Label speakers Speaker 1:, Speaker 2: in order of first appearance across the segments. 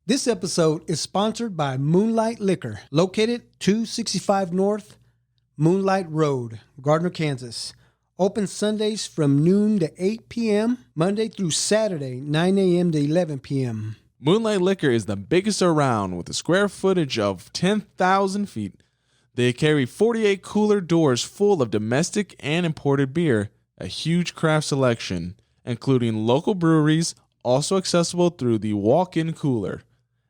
Speaker 1: This episode is sponsored by Moonlight Liquor, located 265 North Moonlight Road, Gardner, Kansas. Open Sundays from noon to 8 p.m., Monday through Saturday, 9 a.m. to 11 p.m.
Speaker 2: Moonlight Liquor is the biggest around with a square footage of 10,000 feet. They carry 48 cooler doors full of domestic and imported beer, a huge craft selection, including local breweries, also accessible through the walk-in cooler.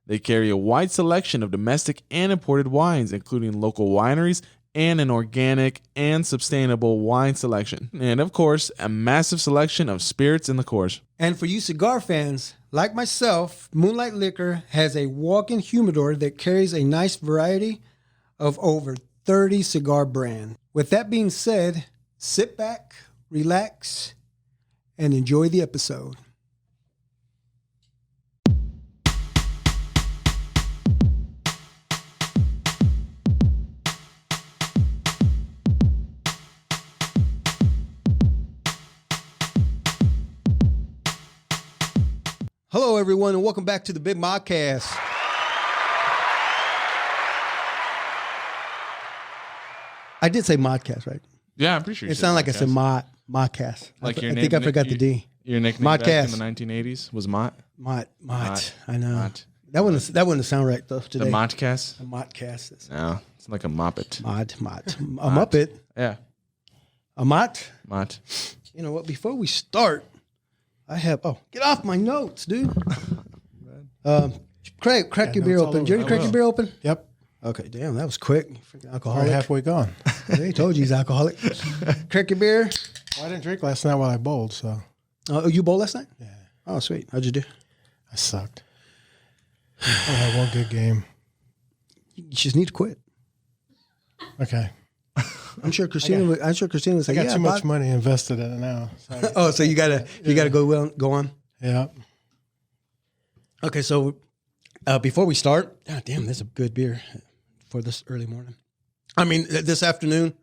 Speaker 2: They carry a wide selection of domestic and imported wines, including local wineries and an organic and sustainable wine selection. And of course, a massive selection of spirits in the course.
Speaker 1: And for you cigar fans, like myself, Moonlight Liquor has a walk-in humidor that carries a nice variety of over 30 cigar brands. With that being said, sit back, relax, and enjoy the episode. Hello, everyone, and welcome back to the Big Modcast. I did say modcast, right?
Speaker 2: Yeah, I'm pretty sure.
Speaker 1: It sounded like I said modcast.
Speaker 2: Like
Speaker 1: I think I forgot the D.
Speaker 2: Your nickname back in the 1980s was Mott?
Speaker 1: Mott. I know.
Speaker 2: Mott.
Speaker 1: That wouldn't sound right though today.
Speaker 2: The Modcast?
Speaker 1: A modcast.
Speaker 2: No, it's like a moppet.
Speaker 1: Mott. A muppet.
Speaker 2: Yeah.
Speaker 1: A mott.
Speaker 2: Mott.
Speaker 1: You know what? Before we start, I have. Oh, get off my notes, dude. Craig, crack your beer open. Jerry, crack your beer open.
Speaker 3: Yep.
Speaker 1: Okay, damn, that was quick. Freaking alcoholic.
Speaker 3: Already halfway gone.
Speaker 1: They told you he's alcoholic. Crack your beer.
Speaker 3: Well, I didn't drink last night while I bowled, so.
Speaker 1: Oh, you bowled last night?
Speaker 3: Yeah.
Speaker 1: Oh, sweet. How'd you do?
Speaker 3: I sucked. I had one good game.
Speaker 1: You just need to quit.
Speaker 3: Okay.
Speaker 1: I'm sure Christina was
Speaker 3: I
Speaker 1: like,
Speaker 3: got too much money invested in it now.
Speaker 1: So so you gotta go on.
Speaker 3: Yeah.
Speaker 1: Okay, so before we start, damn, that's a good beer for this early morning. I mean, this afternoon.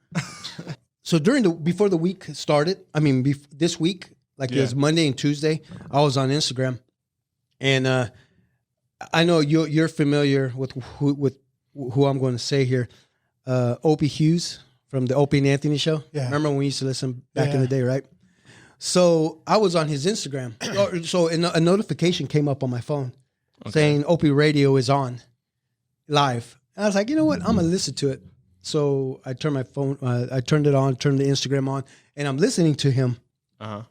Speaker 1: So before the week started, this week, like it was Monday and Tuesday, I was on Instagram, and I know you're familiar with who I'm going to say here, Opie Hughes from the Opie and Anthony show.
Speaker 3: Yeah.
Speaker 1: Remember when we used to listen back in the day, right? So I was on his Instagram. So a notification came up on my phone saying Opie Radio is on live. And I was like, you know what? I'm going to listen to it. So I turned my phone, I turned it on, turned the Instagram on, and I'm listening to him. Uh-huh.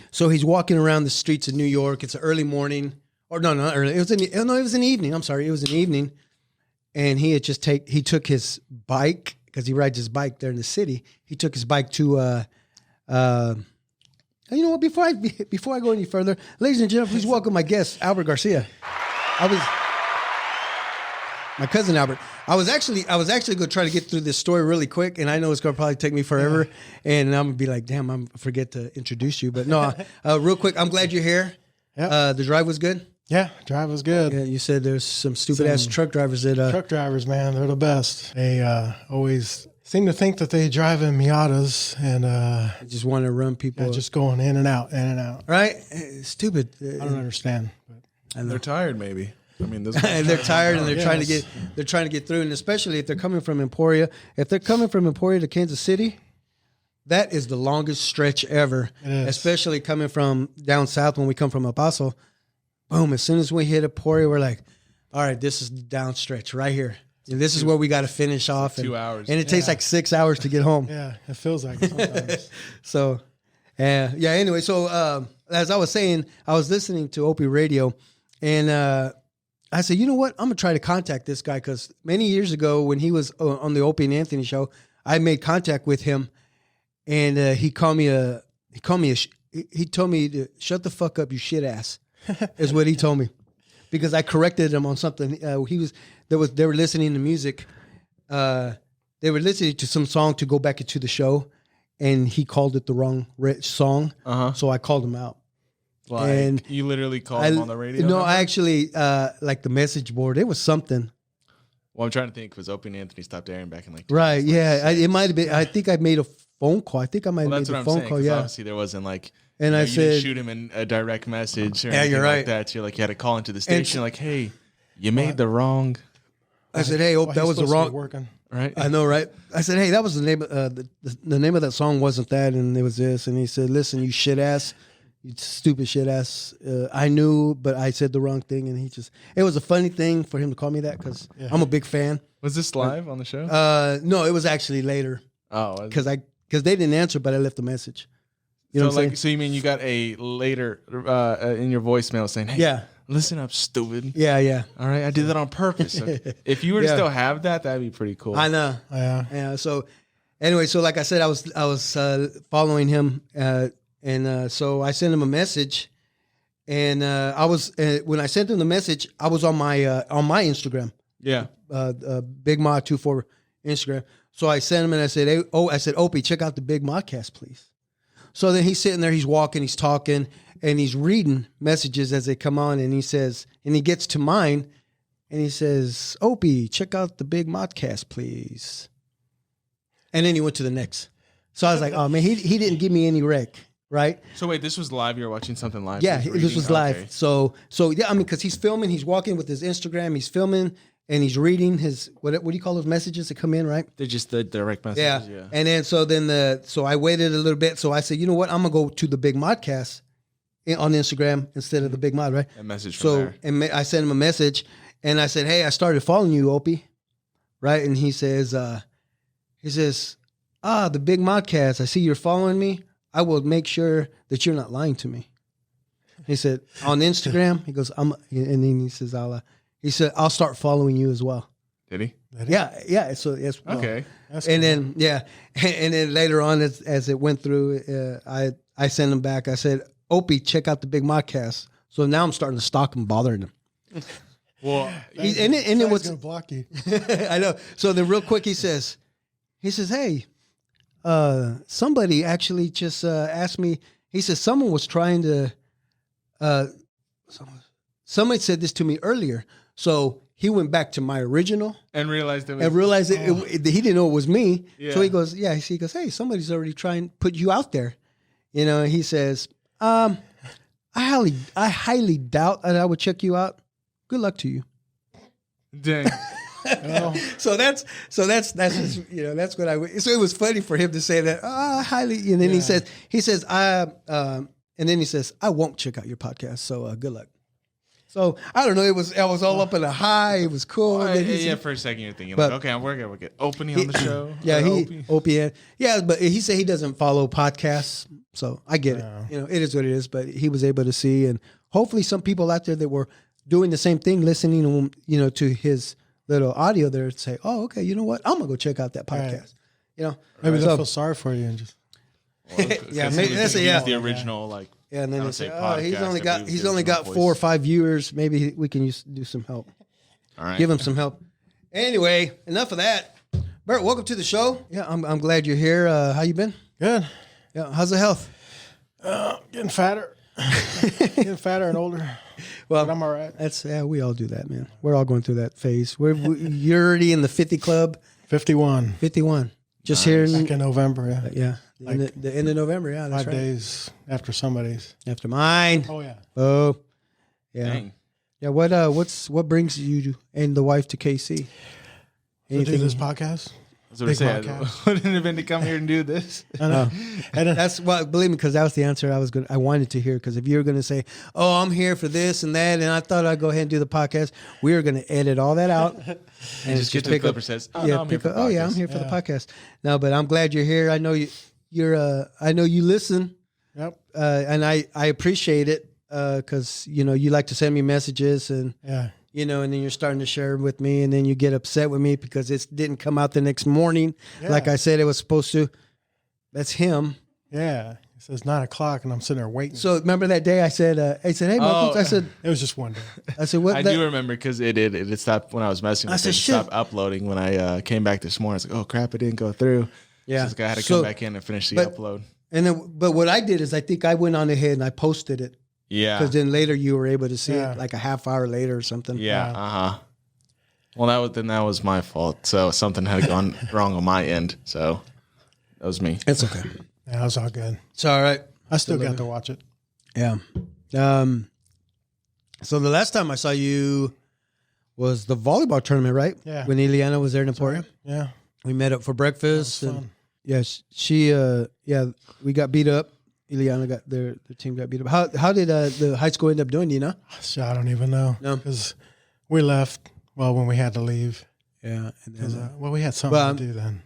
Speaker 1: So he's walking around the streets of New York. It's an early morning. Or no, not early. It was an evening. I'm sorry. It was an evening. And he took his bike, because he rides his bike there in the city. He took his bike to, you know what? Before I go any further, ladies and gentlemen, please welcome my guest, Albert Garcia. My cousin Albert. I was actually going to try to get through this story really quick, and I know it's going to probably take me forever, and I'm going to be like, damn, I'm forget to introduce you. But no, real quick, I'm glad you're here. Yep. The drive was good?
Speaker 3: Yeah, drive was good.
Speaker 1: Yeah, you said there's some stupid-ass truck drivers that...
Speaker 3: Truck drivers, man, they're the best. They always seem to think that they drive in Miatas and...
Speaker 1: just want to run people...
Speaker 3: just going in and out, in and out.
Speaker 1: Right? Stupid.
Speaker 3: I don't understand.
Speaker 2: And they're tired, maybe. I mean,
Speaker 1: and they're tired, and they're trying to get through, and especially if they're coming from Emporia. If they're coming from Emporia to Kansas City, that is the longest stretch ever.
Speaker 3: It is.
Speaker 1: Especially coming from down south when we come from El Paso. Boom! As soon as we hit Emporia, we're like, all right, this is the down stretch right here. And this is where we got to finish off.
Speaker 2: 2 hours,
Speaker 1: and it takes like 6 hours to get home.
Speaker 3: Yeah, it feels like it sometimes.
Speaker 1: So, anyway, so as I was saying, I was listening to Opie Radio, and I said, you know what? I'm going to try to contact this guy, because many years ago when he was on the Opie and Anthony show, I made contact with him, and he told me to shut the fuck up, you shit ass, is what he told me, because I corrected him on something. They were listening to music. They were listening to some song to go back into the show, and he called it the wrong song. So I called him out.
Speaker 2: Like, and you literally called him on the radio?
Speaker 1: No, I actually, like the message board, it was something.
Speaker 2: Well, I'm trying to think, because Opie and Anthony stopped airing back in like...
Speaker 1: Right, yeah. It might have been, I think I made a phone call. I think I might have made a phone call, yeah.
Speaker 2: Obviously there wasn't like...
Speaker 1: And I
Speaker 2: you
Speaker 1: said...
Speaker 2: didn't shoot him in a direct message or anything like that. So you're like, you had to call into the station like, hey, You made the wrong.
Speaker 1: I said, hey, Ope, that was the wrong.
Speaker 3: Working.
Speaker 2: Right.
Speaker 1: I know, right? I said, hey, that was the name. The name of that song wasn't that, and it was this. And he said, listen, you shit ass, you stupid shit ass. I knew, but I said the wrong thing, and it was a funny thing for him to call me that because I'm a big fan.
Speaker 2: Was this live on the show?
Speaker 1: No, it was actually later.
Speaker 2: Oh,
Speaker 1: because they didn't answer, but I left a message. You know what I'm saying?
Speaker 2: So you mean you got a later in your voicemail saying, "Hey,
Speaker 1: yeah,
Speaker 2: listen up, stupid."
Speaker 1: Yeah.
Speaker 2: All right, I did that on purpose. So if you were to still have that, that'd be pretty cool.
Speaker 1: I know.
Speaker 3: Yeah.
Speaker 1: So anyway, so like I said, I was following him, and so I sent him a message, and I was when I sent him the message, I was on my Instagram.
Speaker 2: Yeah.
Speaker 1: Big Ma 24 Instagram. So I sent him and I said, hey, Opie, check out the Big Modcast, please. So then he's sitting there, he's walking, he's talking, and he's reading messages as they come on, and he says, and he gets to mine, and he says, Opie, check out the Big Modcast, please. And then he went to the next. So I was like, oh man, he didn't give me any rec, right?
Speaker 2: So wait, this was live. You're watching something live.
Speaker 1: Yeah, this was live. Okay. So yeah, I mean, because he's filming, he's walking with his Instagram, he's filming. And he's reading his what do you call those messages that come in, right?
Speaker 2: They're just the direct messages. Yeah.
Speaker 1: And then so I waited a little bit. So I said, you know what? I'm gonna go to the Big Modcast on Instagram instead of the Big Mod, right?
Speaker 2: A message from there.
Speaker 1: And I sent him a message, and I said, hey, I started following you, Opie, right? And he says, the Big Modcast. I see you're following me. I will make sure that you're not lying to me. He said on Instagram. He goes, and then he says, He said, I'll start following you as well.
Speaker 2: Did he?
Speaker 1: Yeah. So yes.
Speaker 2: Okay.
Speaker 1: That's and cool. And then later on, as it went through, I sent him back. I said, Opie, check out the Big Modcast. So now I'm starting to stalk him, bothering him.
Speaker 2: Well,
Speaker 1: and then what's
Speaker 3: gonna block you?
Speaker 1: I know. So then real quick, he says, hey, somebody actually just asked me. He says someone was trying to. Somebody said this to me earlier. So he went back to my original
Speaker 2: and realized it.
Speaker 1: He didn't know it was me.
Speaker 2: Yeah.
Speaker 1: So he goes, hey, somebody's already trying to put you out there. You know, he says, I highly doubt that I would check you out. Good luck to you.
Speaker 2: Dang.
Speaker 1: So that's just, that's what so it was funny for him to say that, highly, and then he says, and then he says, I won't check out your podcast. So good luck. So I don't know. I was all up in a high. It was cool.
Speaker 2: For a second you're thinking, okay, we're gonna get Opie on the show.
Speaker 1: Yeah, Opie. Yeah, but he said he doesn't follow podcasts, so I get it. You know, it is what it is. But he was able to see, and hopefully some people out there that were doing the same thing, listening, to his little audio there, say, "Oh, okay, you know what? I'm gonna go check out that podcast." Right. You know,
Speaker 3: maybe they'll feel sorry for you and just.
Speaker 1: Yeah, maybe
Speaker 2: that's the original like.
Speaker 1: Yeah, and then they say, "Oh, he's only got 4 or 5 viewers. Maybe we can do some help.
Speaker 2: All right,
Speaker 1: give him some help." Anyway, enough of that. Bert, welcome to the show. Yeah, I'm glad you're here. How you been?
Speaker 3: Good.
Speaker 1: Yeah, how's the health?
Speaker 3: Getting fatter, and older. Well, but I'm all right.
Speaker 1: We all do that, man. We're all going through that phase. You're already in the 50 club.
Speaker 3: 51.
Speaker 1: 51. Just here
Speaker 3: back in November.
Speaker 1: Yeah. The end of November, yeah. That's
Speaker 3: 5 days after somebody's.
Speaker 1: After mine.
Speaker 3: Oh, yeah.
Speaker 1: Oh, yeah.
Speaker 2: Dang.
Speaker 1: Yeah, what brings you and the wife to KC?
Speaker 3: To do this podcast?
Speaker 2: That's what I said. Wouldn't it have been to come here and do this?
Speaker 3: I know.
Speaker 1: That's what, believe me, because that was the answer I wanted to hear. Because if you were going to say, "Oh, I'm here for this and that," and I thought I'd go ahead and do the podcast, we were going to edit all that out and
Speaker 2: just get to the clipper says, "Oh, no, I'm here for the podcast."
Speaker 1: I'm here for the podcast. No, but I'm glad you're here. I know you're. I know you listen.
Speaker 3: Yep.
Speaker 1: And I appreciate it because you like to send me messages and and then you're starting to share with me, and then you get upset with me because it didn't come out the next morning like I said it was supposed to. That's him.
Speaker 3: Yeah. It says 9:00, and I'm sitting there waiting.
Speaker 1: So remember that day I said, "Hey, Michael," I said,
Speaker 3: it was just one day.
Speaker 1: I said, "What?"
Speaker 2: I do remember because it stopped when I was messing with it. I said, "Shit!" Stopped uploading when I came back this morning. I was like, "Oh crap, it didn't go through."
Speaker 1: Yeah,
Speaker 2: so I had to come back in and finish the upload.
Speaker 1: And then, but what I did is I think I went on ahead and I posted it.
Speaker 2: Yeah,
Speaker 1: because then later you were able to see it like a half hour later or something.
Speaker 2: Yeah. Well, that was my fault. So something had gone wrong on my end. So that was me.
Speaker 1: It's okay.
Speaker 3: Yeah, it was all good.
Speaker 1: It's all right.
Speaker 3: I still got to watch it.
Speaker 1: Yeah. So the last time I saw you was the volleyball tournament, right?
Speaker 3: Yeah.
Speaker 1: When Ileana was there in Emporia.
Speaker 3: Right. Yeah.
Speaker 1: We met up for breakfast.
Speaker 3: That was
Speaker 1: And
Speaker 3: fun.
Speaker 1: yeah, we got beat up. Ileana got their team got beat up. How did the high school end up doing? Do you know?
Speaker 3: Shit, I don't even know.
Speaker 1: No.
Speaker 3: Because we left, when we had to leave.
Speaker 1: Yeah. And then,
Speaker 3: We had something to do then.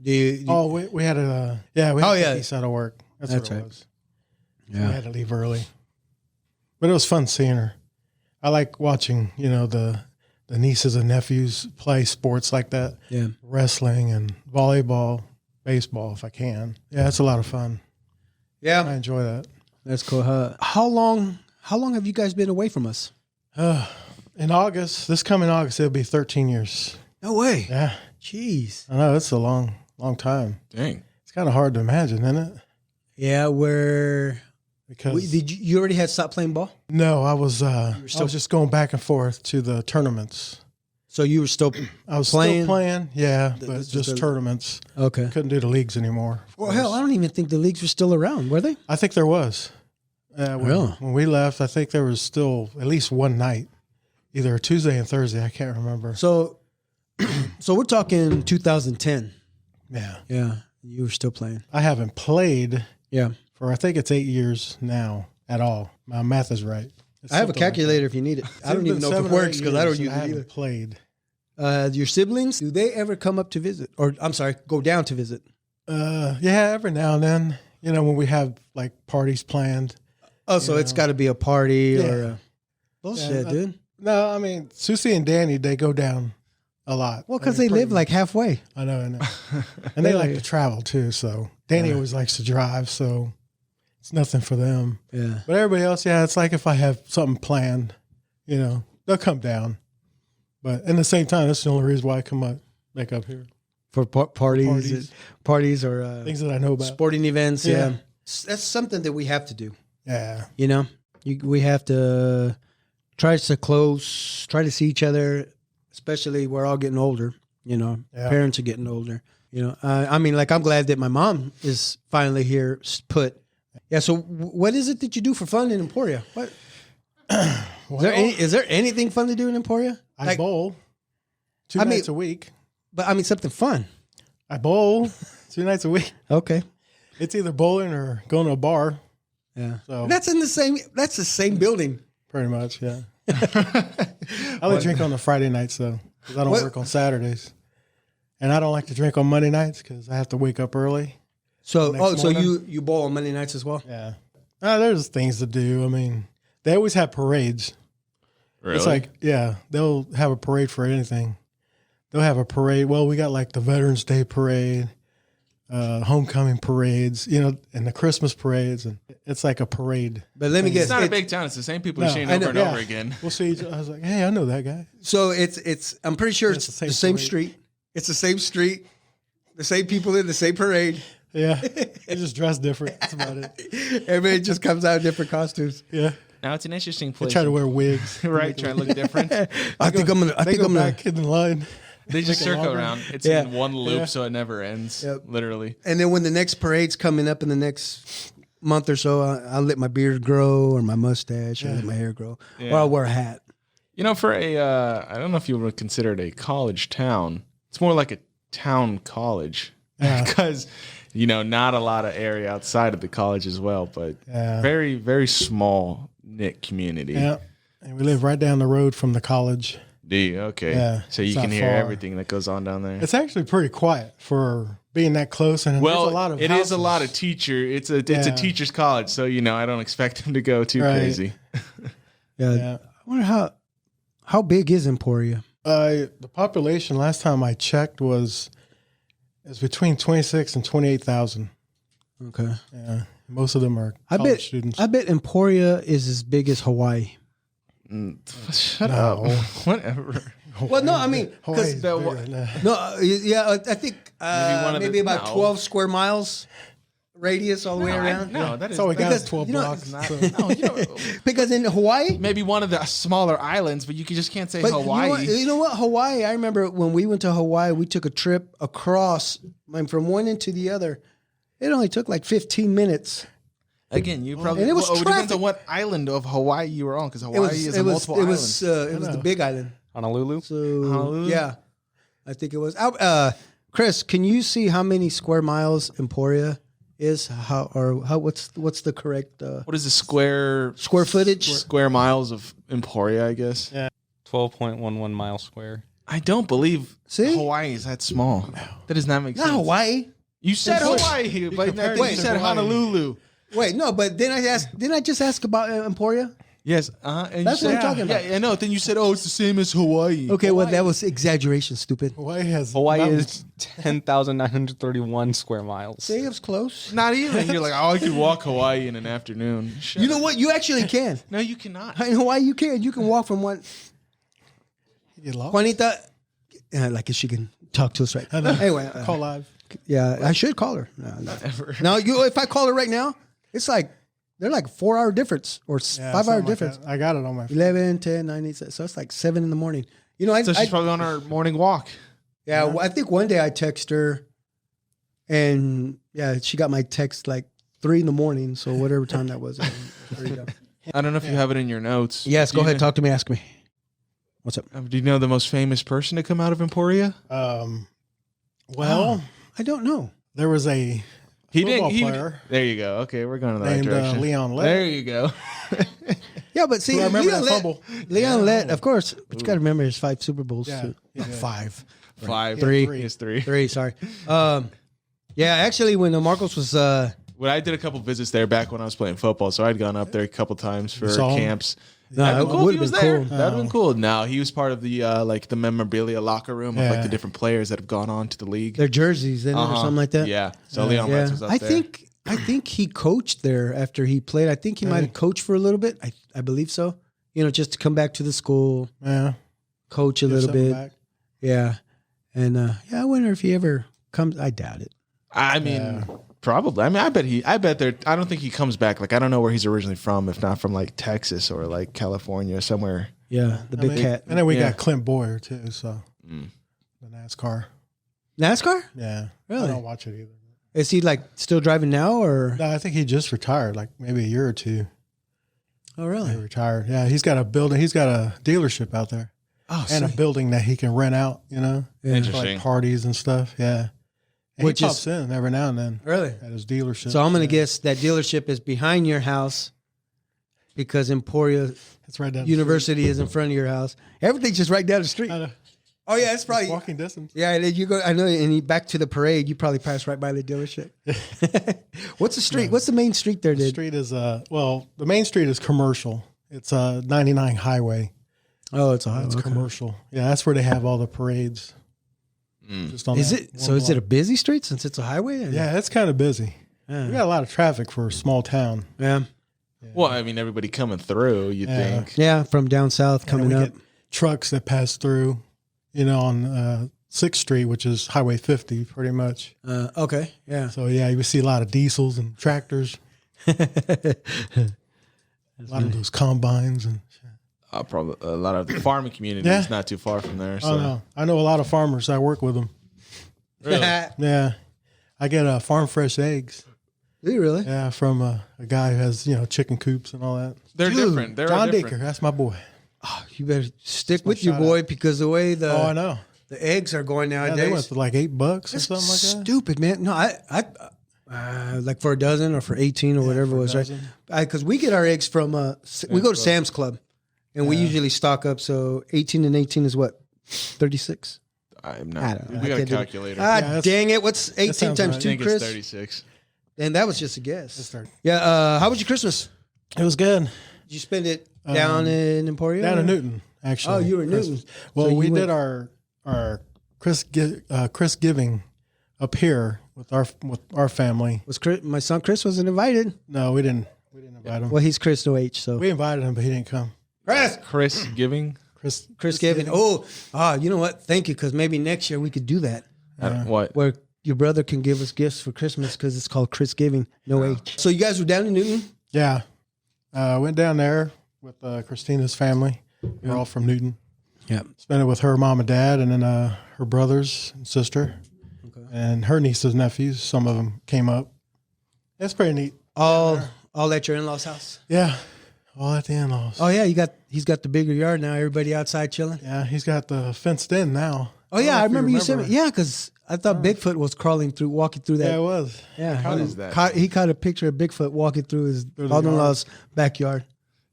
Speaker 3: We had a, we had to get East out of work. That's what it
Speaker 1: right.
Speaker 3: was.
Speaker 1: yeah.
Speaker 3: We had to leave early. But it was fun seeing her. I like watching, the nieces and nephews play sports like that.
Speaker 1: Yeah.
Speaker 3: Wrestling and volleyball, baseball if I can. Yeah, it's a lot of fun. I
Speaker 1: Yeah.
Speaker 3: enjoy that.
Speaker 1: That's cool. How long have you guys been away from us?
Speaker 3: In August, this coming August, it'll be 13 years.
Speaker 1: No way.
Speaker 3: Yeah.
Speaker 1: Jeez.
Speaker 3: I know, it's a long time.
Speaker 2: Dang.
Speaker 3: It's kind of hard to imagine, isn't it?
Speaker 1: Yeah,
Speaker 3: Because
Speaker 1: did you already had stopped playing ball?
Speaker 3: no, I was just going back and forth to the tournaments.
Speaker 1: So you were still
Speaker 3: I was
Speaker 1: playing?
Speaker 3: still playing, yeah, but
Speaker 1: this is
Speaker 3: just
Speaker 1: the-
Speaker 3: tournaments.
Speaker 1: okay.
Speaker 3: Couldn't do the leagues anymore. of
Speaker 1: Well,
Speaker 3: course.
Speaker 1: hell, I don't even think the leagues were still around, were they?
Speaker 3: I think there was.
Speaker 1: Really?
Speaker 3: When we left, I think there was still at least one night, either Tuesday and Thursday. I can't remember.
Speaker 1: So, so we're talking 2010.
Speaker 3: Yeah,
Speaker 1: Yeah, you were still playing.
Speaker 3: I haven't played
Speaker 1: Yeah,
Speaker 3: for I think it's 8 years now at all. My math is right. It's
Speaker 1: I have a
Speaker 3: something like
Speaker 1: calculator if you need it.
Speaker 3: that.
Speaker 1: I don't
Speaker 3: It's
Speaker 1: even
Speaker 3: been
Speaker 1: know if
Speaker 3: 7
Speaker 1: it
Speaker 3: or 8
Speaker 1: works because I don't
Speaker 3: years
Speaker 1: use
Speaker 3: and
Speaker 1: it either.
Speaker 3: haven't played.
Speaker 1: Your siblings, do they ever come up to visit? Or I'm sorry, go down to visit?
Speaker 3: Yeah, every now and then. When we have like parties planned.
Speaker 1: Oh, so it's got to be a party
Speaker 3: Yeah.
Speaker 1: or a bullshit,
Speaker 3: Yeah,
Speaker 1: dude.
Speaker 3: No, I mean Susie and Danny, they go down a lot.
Speaker 1: Well, because
Speaker 3: Like,
Speaker 1: they live like halfway.
Speaker 3: I know. And they like to travel too. So Danny always likes to drive. So it's nothing for them.
Speaker 1: Yeah.
Speaker 3: But everybody else, yeah, it's like if I have something planned, they'll come down. But in the same time, that's the only reason why I come back up here.
Speaker 1: For parties or
Speaker 3: Things that I know about.
Speaker 1: sporting events. Yeah.
Speaker 3: Yeah.
Speaker 1: That's something that we have to do.
Speaker 3: Yeah.
Speaker 1: We have to try to see each other, especially we're all getting older,
Speaker 3: Yeah.
Speaker 1: parents are getting older, I mean, like I'm glad that my mom is finally here put. Yeah. So what is it that you do for fun in Emporia? What? Is there anything fun to do in Emporia?
Speaker 3: I bowl 2 nights a week.
Speaker 1: But I mean, something fun.
Speaker 3: I bowl 2 nights a week.
Speaker 1: Okay.
Speaker 3: It's either bowling or going to a bar.
Speaker 1: Yeah.
Speaker 3: So
Speaker 1: That's the same building.
Speaker 3: pretty much, yeah. I only drink on the Friday nights though, because I don't work on Saturdays, and I don't like to drink on Monday nights because I have to wake up early.
Speaker 1: So,
Speaker 3: Next
Speaker 1: so
Speaker 3: morning.
Speaker 1: you bowl on Monday nights as well?
Speaker 3: Yeah, there's things to do. I mean, they always have parades.
Speaker 2: Really?
Speaker 3: It's like, yeah, they'll have a parade for anything. They'll have a parade. Well, we got like the Veterans Day parade, homecoming parades, and the Christmas parades, and it's like a parade.
Speaker 1: But let me guess.
Speaker 2: it's not a big town. It's the same people
Speaker 3: No,
Speaker 2: machine
Speaker 3: I
Speaker 2: over
Speaker 3: know,
Speaker 2: and
Speaker 3: yeah.
Speaker 2: over again.
Speaker 3: We'll see. I was like, hey, I know that guy.
Speaker 1: So it's. I'm pretty sure it's the same
Speaker 3: parade.
Speaker 1: street. It's the same street. The same people in the same parade.
Speaker 3: Yeah, they just dress different. That's about it.
Speaker 1: Everybody just comes out in different costumes.
Speaker 3: Yeah,
Speaker 2: Now it's an interesting
Speaker 3: they
Speaker 2: place.
Speaker 3: try to wear wigs.
Speaker 2: right, try to look different.
Speaker 1: I think I'm gonna.
Speaker 3: They go back in the line.
Speaker 2: They just
Speaker 3: Make it
Speaker 2: circle
Speaker 3: longer.
Speaker 2: around. It's
Speaker 1: Yeah.
Speaker 2: in one loop,
Speaker 3: Yeah.
Speaker 2: so it never ends.
Speaker 1: Yep.
Speaker 2: Literally.
Speaker 1: And then when the next parade's coming up in the next month or so, I'll let my beard grow or my mustache or let my hair grow, or I'll wear a hat.
Speaker 2: For I don't know if you would consider it a college town. It's more like a town college
Speaker 3: Yeah.
Speaker 2: because not a lot of area outside of the college as well, but
Speaker 3: Yeah.
Speaker 2: very very small knit community.
Speaker 3: Yeah, and we live right down the road from the college.
Speaker 2: Do you? Okay.
Speaker 3: Yeah,
Speaker 2: So you
Speaker 3: it's
Speaker 2: can
Speaker 3: not
Speaker 2: hear
Speaker 3: far.
Speaker 2: everything that goes on down there.
Speaker 3: It's actually pretty quiet for being that close, and
Speaker 2: Well,
Speaker 3: there's a lot of
Speaker 2: it
Speaker 3: houses.
Speaker 2: is a lot of teacher. It's a
Speaker 3: Yeah.
Speaker 2: teacher's college, so I don't expect them to go too
Speaker 3: Right.
Speaker 2: crazy.
Speaker 3: Yeah.
Speaker 1: I wonder how big is Emporia?
Speaker 3: The population last time I checked was between 26 and 28,000.
Speaker 1: Okay.
Speaker 3: Yeah, most of them are
Speaker 1: I
Speaker 3: college
Speaker 1: bet
Speaker 3: students.
Speaker 1: I bet Emporia is as big as Hawaii.
Speaker 2: Shut
Speaker 3: No.
Speaker 2: up. Whatever.
Speaker 1: Well, no, I mean,
Speaker 3: Hawaii's
Speaker 2: the-
Speaker 3: bigger than that.
Speaker 1: no, I think
Speaker 2: one of
Speaker 1: maybe
Speaker 2: the-
Speaker 1: about
Speaker 2: no.
Speaker 1: 12 square miles radius all the way around.
Speaker 2: No, that is
Speaker 3: That's all we got
Speaker 1: Because,
Speaker 3: is 12
Speaker 1: you know,
Speaker 3: blocks.
Speaker 2: not.
Speaker 3: so-
Speaker 2: No,
Speaker 1: Because in Hawaii,
Speaker 2: maybe one of the smaller islands, but you just can't say
Speaker 1: but
Speaker 2: Hawaii.
Speaker 1: You know what? Hawaii. I remember when we went to Hawaii, we took a trip across, from one end to the other. It only took like 15 minutes.
Speaker 2: Again, you probably.
Speaker 1: And it was
Speaker 2: it depends
Speaker 1: traffic.
Speaker 2: on what island of Hawaii you were on, because Hawaii is a multiple
Speaker 1: it
Speaker 2: islands.
Speaker 1: was the big island.
Speaker 4: Honolulu.
Speaker 1: So
Speaker 2: Honolulu?
Speaker 1: yeah, I think it was. Chris, can you see how many square miles Emporia is? What's the correct
Speaker 2: What is the square
Speaker 1: footage?
Speaker 2: Square miles of Emporia, I guess.
Speaker 3: Yeah.
Speaker 4: 12.11 miles square.
Speaker 2: I don't believe
Speaker 1: See?
Speaker 2: Hawaii is that small. That does not make
Speaker 1: Not
Speaker 2: sense.
Speaker 1: Hawaii.
Speaker 2: You said
Speaker 1: Emporia.
Speaker 2: Hawaii, but I think
Speaker 3: Wait,
Speaker 2: you said
Speaker 3: Hawaii.
Speaker 2: Honolulu.
Speaker 1: Wait, no, but didn't I just ask about Emporia?
Speaker 2: Yes, and
Speaker 1: That's
Speaker 2: you
Speaker 1: what
Speaker 2: said,
Speaker 1: I'm talking about.
Speaker 2: Yeah, I know. Then you said, "Oh, it's the same as Hawaii."
Speaker 1: Okay, well that was exaggeration, stupid.
Speaker 3: Hawaii has
Speaker 4: Hawaii
Speaker 3: mountains.
Speaker 4: is 10,931 square miles.
Speaker 1: See, it was close.
Speaker 2: Not even. You're like, "Oh, I could walk Hawaii in an afternoon." Shut
Speaker 1: You know
Speaker 2: up.
Speaker 1: what? You actually can.
Speaker 2: No, you cannot.
Speaker 1: In Hawaii, you can. You can walk from one.
Speaker 3: You get lost.
Speaker 1: Juanita, like if she can talk to us right now. Anyway,
Speaker 3: Call live.
Speaker 1: yeah, I should call her. No.
Speaker 2: Ever.
Speaker 1: Now, if I call her right now, it's like they're like 4 hour difference or
Speaker 3: Yeah,
Speaker 1: 5 hour
Speaker 3: something like
Speaker 1: difference.
Speaker 3: that. I got it on my phone.
Speaker 1: 11, 10, 9, 8, so it's like 7 in the morning. You know,
Speaker 2: So she's probably on her morning walk.
Speaker 1: yeah, I think one day I text her, and yeah, she got my text like 3 in the morning. So whatever time that was. There you go.
Speaker 2: I don't know if you have it in your notes.
Speaker 1: Yes,
Speaker 2: Do
Speaker 1: go
Speaker 2: you
Speaker 1: ahead,
Speaker 2: know-
Speaker 1: talk to me, ask me. What's up?
Speaker 2: Do you know the most famous person to come out of Emporia?
Speaker 3: Well,
Speaker 1: I don't know.
Speaker 3: there was a football player
Speaker 2: There you go. Okay, we're going in the right
Speaker 3: named
Speaker 2: direction.
Speaker 3: Leon Lett.
Speaker 2: There you go.
Speaker 1: Yeah, but see,
Speaker 3: I remember
Speaker 1: Leon
Speaker 3: that
Speaker 1: Lett,
Speaker 3: fumble.
Speaker 1: Leon Lett, of course, but you got to remember his 5 Super Bowls.
Speaker 3: Yeah,
Speaker 1: too.
Speaker 3: he
Speaker 1: Not
Speaker 3: did.
Speaker 1: 5.
Speaker 2: 5,
Speaker 1: Three.
Speaker 2: He has 3.
Speaker 1: 3, sorry. Yeah, actually, when Marcos was,
Speaker 2: Well, I did a couple visits there back when I was playing football, so I'd gone up there a couple times for
Speaker 3: saw him?
Speaker 2: camps.
Speaker 1: No,
Speaker 2: That'd
Speaker 1: it
Speaker 2: been cool if
Speaker 1: would've
Speaker 2: he was
Speaker 1: been
Speaker 2: there.
Speaker 1: cool.
Speaker 2: That'd have been cool. No, he was part of the like the memorabilia locker room of like
Speaker 3: Yeah.
Speaker 2: the different players that have gone on to the league.
Speaker 1: their jerseys in it or
Speaker 2: Uh-huh.
Speaker 1: something like that.
Speaker 2: Yeah. So Leon
Speaker 1: Yeah.
Speaker 2: Letts was up
Speaker 1: I
Speaker 2: there.
Speaker 1: think he coached there after he played. I think he might have coached for a little bit. I believe so. You know, just to come back to the school,
Speaker 3: Yeah,
Speaker 1: coach a
Speaker 3: give
Speaker 1: little
Speaker 3: something
Speaker 1: bit.
Speaker 3: back.
Speaker 1: Yeah. And yeah, I wonder if he ever comes. I doubt it.
Speaker 2: I mean, probably. I mean, I bet there. I don't think he comes back. Like, I don't know where he's originally from. If not from like Texas or like California or somewhere.
Speaker 1: Yeah, the big cat.
Speaker 3: And then we
Speaker 2: Yeah.
Speaker 3: got Clint Boyer too. So the NASCAR.
Speaker 1: NASCAR?
Speaker 3: Yeah,
Speaker 1: Really?
Speaker 3: I don't watch it either.
Speaker 1: Is he like still driving now or?
Speaker 3: No, I think he just retired, like maybe a year or two.
Speaker 1: Oh,
Speaker 3: He
Speaker 1: really?
Speaker 3: retired. Yeah, he's got a building. He's got a dealership out there
Speaker 1: Oh,
Speaker 3: and a
Speaker 1: sweet.
Speaker 3: building that he can rent out. You know,
Speaker 1: Yeah.
Speaker 3: for
Speaker 2: Interesting.
Speaker 3: like parties and stuff. Yeah, and
Speaker 1: Which
Speaker 3: he
Speaker 1: is-
Speaker 3: pops in every now and then
Speaker 1: Really?
Speaker 3: at his dealership.
Speaker 1: So I'm going to
Speaker 3: Yeah.
Speaker 1: guess that dealership is behind your house because Emporia
Speaker 3: It's right down the
Speaker 1: University is in front of your house. Everything's just right down the street.
Speaker 3: street. I know.
Speaker 1: Oh, yeah, it's probably.
Speaker 3: Walking distance.
Speaker 1: Yeah, and then you go. I know, and you back to the parade. You probably pass right by the dealership. What's the street? What's the main street there,
Speaker 3: The
Speaker 1: dude?
Speaker 3: street is the main street is commercial. It's a 99 highway.
Speaker 1: Oh, it's a highway.
Speaker 3: It's
Speaker 1: Okay.
Speaker 3: commercial. Yeah, that's where they have all the parades. Just on
Speaker 1: Is
Speaker 3: that
Speaker 1: it?
Speaker 3: one
Speaker 1: So is it a
Speaker 3: block.
Speaker 1: busy street since it's a highway?
Speaker 3: Yeah, it's kind of busy.
Speaker 1: Yeah.
Speaker 3: We got a lot of traffic for a small town.
Speaker 1: Yeah.
Speaker 2: Well, I mean, everybody coming through. You
Speaker 3: Yeah.
Speaker 2: think?
Speaker 1: Yeah, from down south
Speaker 3: And then
Speaker 1: coming
Speaker 3: we
Speaker 1: up.
Speaker 3: get trucks that pass through, you know, on 6th Street, which is Highway 50, pretty much.
Speaker 1: Okay. Yeah.
Speaker 3: So yeah, you see a lot of diesels and tractors, a lot of those combines and.
Speaker 2: Probably a lot of the farming community
Speaker 3: Yeah.
Speaker 2: is not too far from there. So.
Speaker 3: Oh no, I know a lot of farmers. I work with them.
Speaker 2: Really?
Speaker 3: Yeah, I get farm fresh eggs.
Speaker 1: Do you really?
Speaker 3: Yeah, from a guy who has chicken coops and all that.
Speaker 2: They're
Speaker 1: Dude,
Speaker 2: different. They're
Speaker 3: John
Speaker 2: different.
Speaker 3: Baker, that's my boy.
Speaker 1: Oh, you better stick with your
Speaker 3: shout
Speaker 1: boy because the way
Speaker 3: Oh, I know.
Speaker 1: the eggs are going
Speaker 3: Yeah,
Speaker 1: nowadays.
Speaker 3: they went for like $8 or
Speaker 1: That's
Speaker 3: something like that.
Speaker 1: stupid, man. No, I like for a dozen or for 18 or whatever it
Speaker 3: for a
Speaker 1: was, right?
Speaker 3: dozen.
Speaker 1: Because we get our eggs from we go to Sam's Club, and we usually stock up. So 18 and 18 is what 36.
Speaker 2: I'm
Speaker 1: I
Speaker 2: not.
Speaker 1: don't know.
Speaker 2: We
Speaker 1: I
Speaker 2: got a
Speaker 1: can't do it.
Speaker 2: calculator.
Speaker 1: Ah,
Speaker 3: that's-
Speaker 1: dang it! What's 18
Speaker 3: sounds
Speaker 1: times
Speaker 3: right.
Speaker 2: I
Speaker 1: 2,
Speaker 2: think it's
Speaker 1: Chris?
Speaker 2: 36.
Speaker 1: And that was just a guess.
Speaker 3: start.
Speaker 1: Yeah. How was your Christmas?
Speaker 3: It was good.
Speaker 1: Did you spend it down in Emporia?
Speaker 3: Down in
Speaker 1: or-
Speaker 3: Newton, actually.
Speaker 1: Oh, you were in
Speaker 3: Christmas.
Speaker 1: Newton.
Speaker 3: Well,
Speaker 1: So
Speaker 3: we
Speaker 1: you
Speaker 3: did
Speaker 1: went-
Speaker 3: our Chris giving up here with our family.
Speaker 1: Was my son Chris wasn't invited?
Speaker 3: No, we didn't invite him.
Speaker 1: Well, he's Chris no H, so
Speaker 3: We invited him, but he didn't come.
Speaker 2: Chris giving.
Speaker 3: Chris
Speaker 1: Gavin. You know what? Thank you, because maybe next year we could do that.
Speaker 2: What?
Speaker 1: Where your brother can give us gifts for Christmas because it's called Chris Giving, no H. So you guys were down in Newton?
Speaker 3: Yeah, went down there with Christina's family. We're all from Newton.
Speaker 1: Yeah.
Speaker 3: Spent it with her mom and dad, and then her brothers and sister, and her nieces and nephews. Some of them came up. That's pretty neat.
Speaker 1: All at your in-laws' house?
Speaker 3: Yeah, All at the in-laws.
Speaker 1: Oh yeah, he's got the bigger yard now. Everybody outside chilling.
Speaker 3: Yeah, he's got the fenced in now.
Speaker 1: Oh yeah, I
Speaker 3: don't know if
Speaker 1: remember you said it. Yeah, because I thought Bigfoot was walking through that.
Speaker 3: Yeah, it was.
Speaker 1: Yeah,
Speaker 2: What is that?
Speaker 1: He caught a picture of Bigfoot walking through his father-in-law's backyard.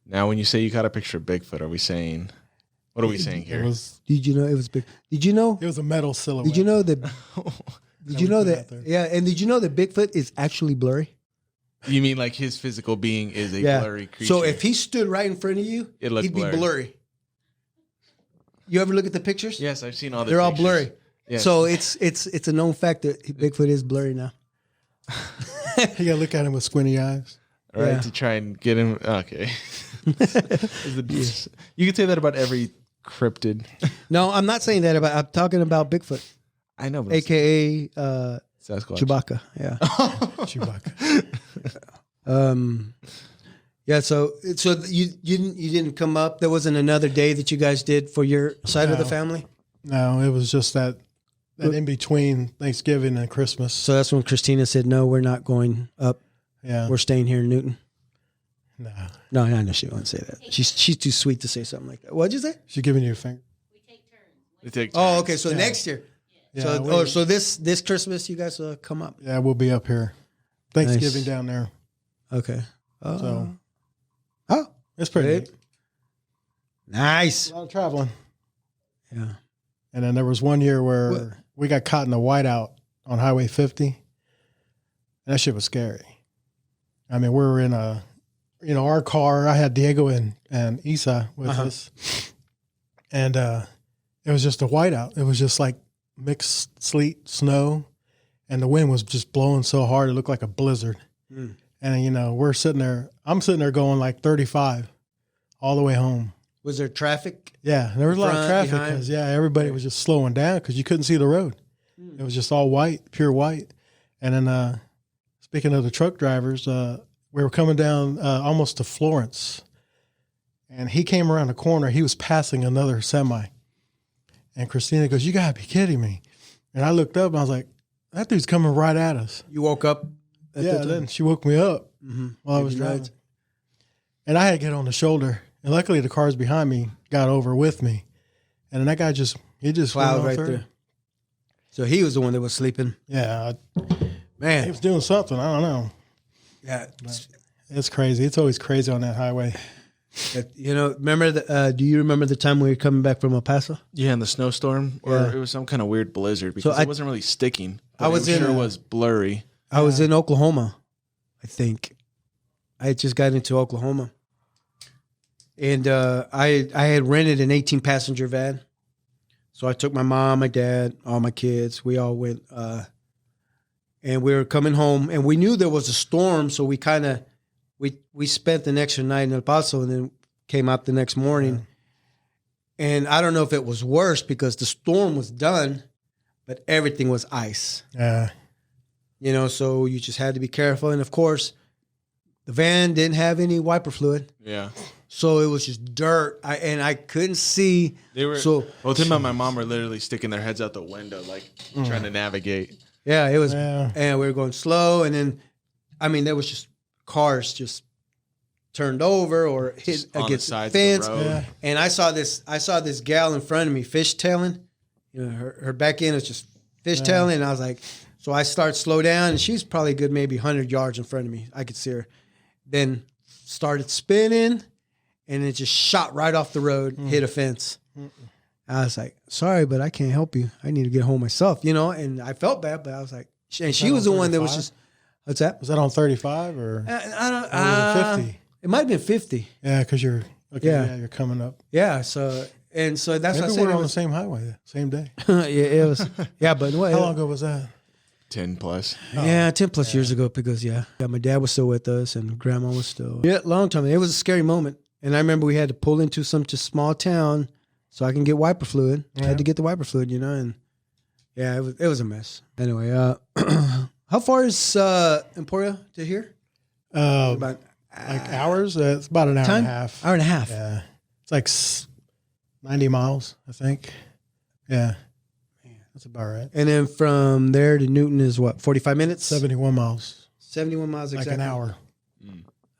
Speaker 2: Now, when you say you caught a picture of Bigfoot, are we saying? What are we saying here?
Speaker 1: Did you know it was big? Did you know?
Speaker 3: It was a metal silhouette.
Speaker 1: Did you know that? Did you know
Speaker 3: put it out
Speaker 1: that?
Speaker 3: there.
Speaker 1: Yeah, and did you know that Bigfoot is actually blurry?
Speaker 2: You mean like his physical being is a blurry creature?
Speaker 1: So if he stood right in front of you,
Speaker 2: It looked
Speaker 1: he'd be
Speaker 2: blurry.
Speaker 1: blurry. You ever look at the pictures?
Speaker 2: Yes, I've seen all the
Speaker 1: They're all
Speaker 2: pictures.
Speaker 1: blurry.
Speaker 2: Yes.
Speaker 1: So it's a known fact that Bigfoot is blurry now.
Speaker 3: You got to look at him with squinty eyes.
Speaker 2: All right,
Speaker 1: Yeah.
Speaker 2: to try and get him. Okay. You can say that about every cryptid.
Speaker 1: No, I'm not saying that about. I'm talking about Bigfoot,
Speaker 2: I know, but it's
Speaker 1: aka
Speaker 2: Sasquatch.
Speaker 1: Chewbacca. Yeah.
Speaker 3: Chewbacca.
Speaker 1: Yeah. So you didn't come up. There wasn't another day that you guys did for your side of the
Speaker 3: No.
Speaker 1: family.
Speaker 3: No, it was just that in between Thanksgiving and Christmas.
Speaker 1: So that's when Christina said, "No, we're not going up.
Speaker 3: Yeah.
Speaker 1: We're staying here in Newton."
Speaker 3: No.
Speaker 1: No, I know she wouldn't say that. She's too sweet to say something like that. What'd you say?
Speaker 3: She's giving you a finger.
Speaker 2: They take
Speaker 1: Oh,
Speaker 2: turns.
Speaker 1: okay. So next year.
Speaker 3: Yeah,
Speaker 1: So this Christmas you guys come up.
Speaker 3: yeah, we'll be up here. Thanksgiving
Speaker 1: Nice.
Speaker 3: down there.
Speaker 1: Okay.
Speaker 3: So
Speaker 1: Oh,
Speaker 3: it's pretty
Speaker 1: Great.
Speaker 3: neat.
Speaker 1: nice.
Speaker 3: A lot of traveling.
Speaker 1: Yeah.
Speaker 3: And then there was one year where
Speaker 1: What?
Speaker 3: we got caught in a whiteout on Highway 50. And that shit was scary. I mean, we were in our car. I had Diego and Isa with us. And it was just a whiteout. It was just like mixed sleet, snow. And the wind was just blowing so hard, it looked like a blizzard.
Speaker 1: Mm.
Speaker 3: And, we're sitting there. I'm sitting there going like 35 all the way home.
Speaker 1: Was there traffic?
Speaker 3: Yeah, there was a lot of
Speaker 1: Front,
Speaker 3: traffic
Speaker 1: behind?
Speaker 3: because everybody was just slowing down because you couldn't see the road. It was just all white, pure white. And then speaking of the truck drivers, we were coming down almost to Florence, and he came around the corner. He was passing another semi, and Christina goes, "You gotta be kidding me!" And I looked up and I was like, "That dude's coming right at us."
Speaker 1: You woke up. At
Speaker 3: Yeah,
Speaker 1: the
Speaker 3: then she woke me up while I was
Speaker 1: Maybe not.
Speaker 3: driving, and I had to get on the shoulder. And luckily, the cars behind me got over with me, and then that guy just went
Speaker 1: Plowed
Speaker 3: on
Speaker 1: right
Speaker 3: through.
Speaker 1: there. So he was the one that was sleeping.
Speaker 3: Yeah, he
Speaker 1: Man.
Speaker 3: was doing something. I don't know.
Speaker 1: Yeah.
Speaker 3: It's crazy. It's always crazy on that highway.
Speaker 1: Remember do you remember the time we were coming back from El Paso?
Speaker 2: Yeah, in the snowstorm, or
Speaker 1: Yeah.
Speaker 2: it was some kind of weird blizzard because
Speaker 1: I-
Speaker 2: it wasn't really sticking.
Speaker 1: I was
Speaker 2: it
Speaker 1: in
Speaker 2: sure
Speaker 1: a-
Speaker 2: was blurry.
Speaker 1: I was in Oklahoma, I think. I had just got into Oklahoma. And I had rented an 18-passenger van. So I took my mom, my dad, all my kids. We all went. And we were coming home. And we knew there was a storm. So we kind of, we spent an extra night in El Paso and then came out the next morning. Yeah. And I don't know if it was worse because the storm was done, but everything was ice.
Speaker 3: Yeah.
Speaker 1: So you just had to be careful. And of course, the van didn't have any wiper fluid.
Speaker 2: Yeah.
Speaker 1: So it was just dirt. I couldn't see.
Speaker 2: They were
Speaker 1: So
Speaker 2: both him and my mom were literally sticking their heads out the window, like trying to navigate.
Speaker 1: yeah, it was,
Speaker 3: Yeah.
Speaker 1: and we were going slow. And then, there was just cars just turned over or hit
Speaker 2: Just on the
Speaker 1: against the
Speaker 2: sides
Speaker 1: fence.
Speaker 2: of the road.
Speaker 3: Yeah.
Speaker 1: And I saw this gal in front of me fishtailing. Her back end was just fishtailing. And I was like, so I start slow down, and she's probably a good maybe 100 yards in front of me. I could see her. Then started spinning, and it just shot right off the road, hit a fence. I was like, sorry, but I can't help you. I need to get home myself, And I felt bad, but I was like, and she was the one that was
Speaker 3: 35?
Speaker 1: just, what's that?
Speaker 3: Was that on 35 or
Speaker 1: I don't.
Speaker 3: was it 50?
Speaker 1: It might have been 50.
Speaker 3: Yeah, because you're you're coming up.
Speaker 1: Yeah. So that's
Speaker 3: Maybe
Speaker 1: what I said.
Speaker 3: we're
Speaker 1: It
Speaker 3: on the
Speaker 1: was,
Speaker 3: same highway, same day.
Speaker 1: yeah, it was. Yeah, but what?
Speaker 3: How long ago was that?
Speaker 2: 10 plus.
Speaker 1: Yeah, 10 plus years ago because my dad was still with us and grandma was still. Yeah, long time. It was a scary moment. And I remember we had to pull into some just small town so I can get wiper fluid. I had to get the wiper fluid, and yeah, it was a mess. Anyway, how far is Emporia to here? About
Speaker 3: Like hours? It's about an hour
Speaker 1: time?
Speaker 3: and a half.
Speaker 1: Hour and a half.
Speaker 3: Yeah. It's like 90 miles, I think. Yeah. That's about right.
Speaker 1: And then from there to Newton is what, 45 minutes?
Speaker 3: 71 miles.
Speaker 1: 71 miles
Speaker 3: Like
Speaker 1: exactly.
Speaker 3: an hour.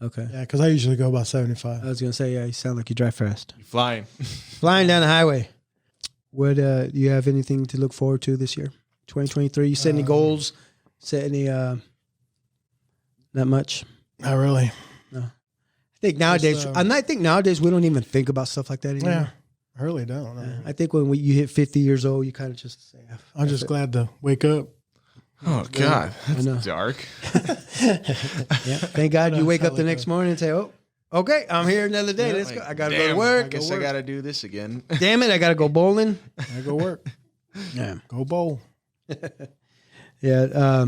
Speaker 1: Okay.
Speaker 3: Yeah, because I usually go about 75.
Speaker 1: I was gonna say, yeah, you sound like you drive fast.
Speaker 2: You're flying.
Speaker 1: Flying down the highway. What do you have anything to look forward to this year? 2023. You set any goals? Set any not much?
Speaker 3: Not really.
Speaker 1: No. I think nowadays I think nowadays we don't even think about stuff like that anymore.
Speaker 3: Yeah, I really don't.
Speaker 1: Yeah. I think when you hit 50 years old, you kind of just say,
Speaker 3: I'm just glad to wake up.
Speaker 2: Oh God,
Speaker 1: I know.
Speaker 2: that's dark.
Speaker 1: Yeah. Thank God you wake up the next morning and say, "Oh, okay, I'm here another day. Let's go. I gotta go to work.
Speaker 2: Guess I gotta do this again.
Speaker 1: Damn it, I gotta go bowling.
Speaker 3: I go work.
Speaker 1: Yeah.
Speaker 3: Go bowl.
Speaker 1: Yeah.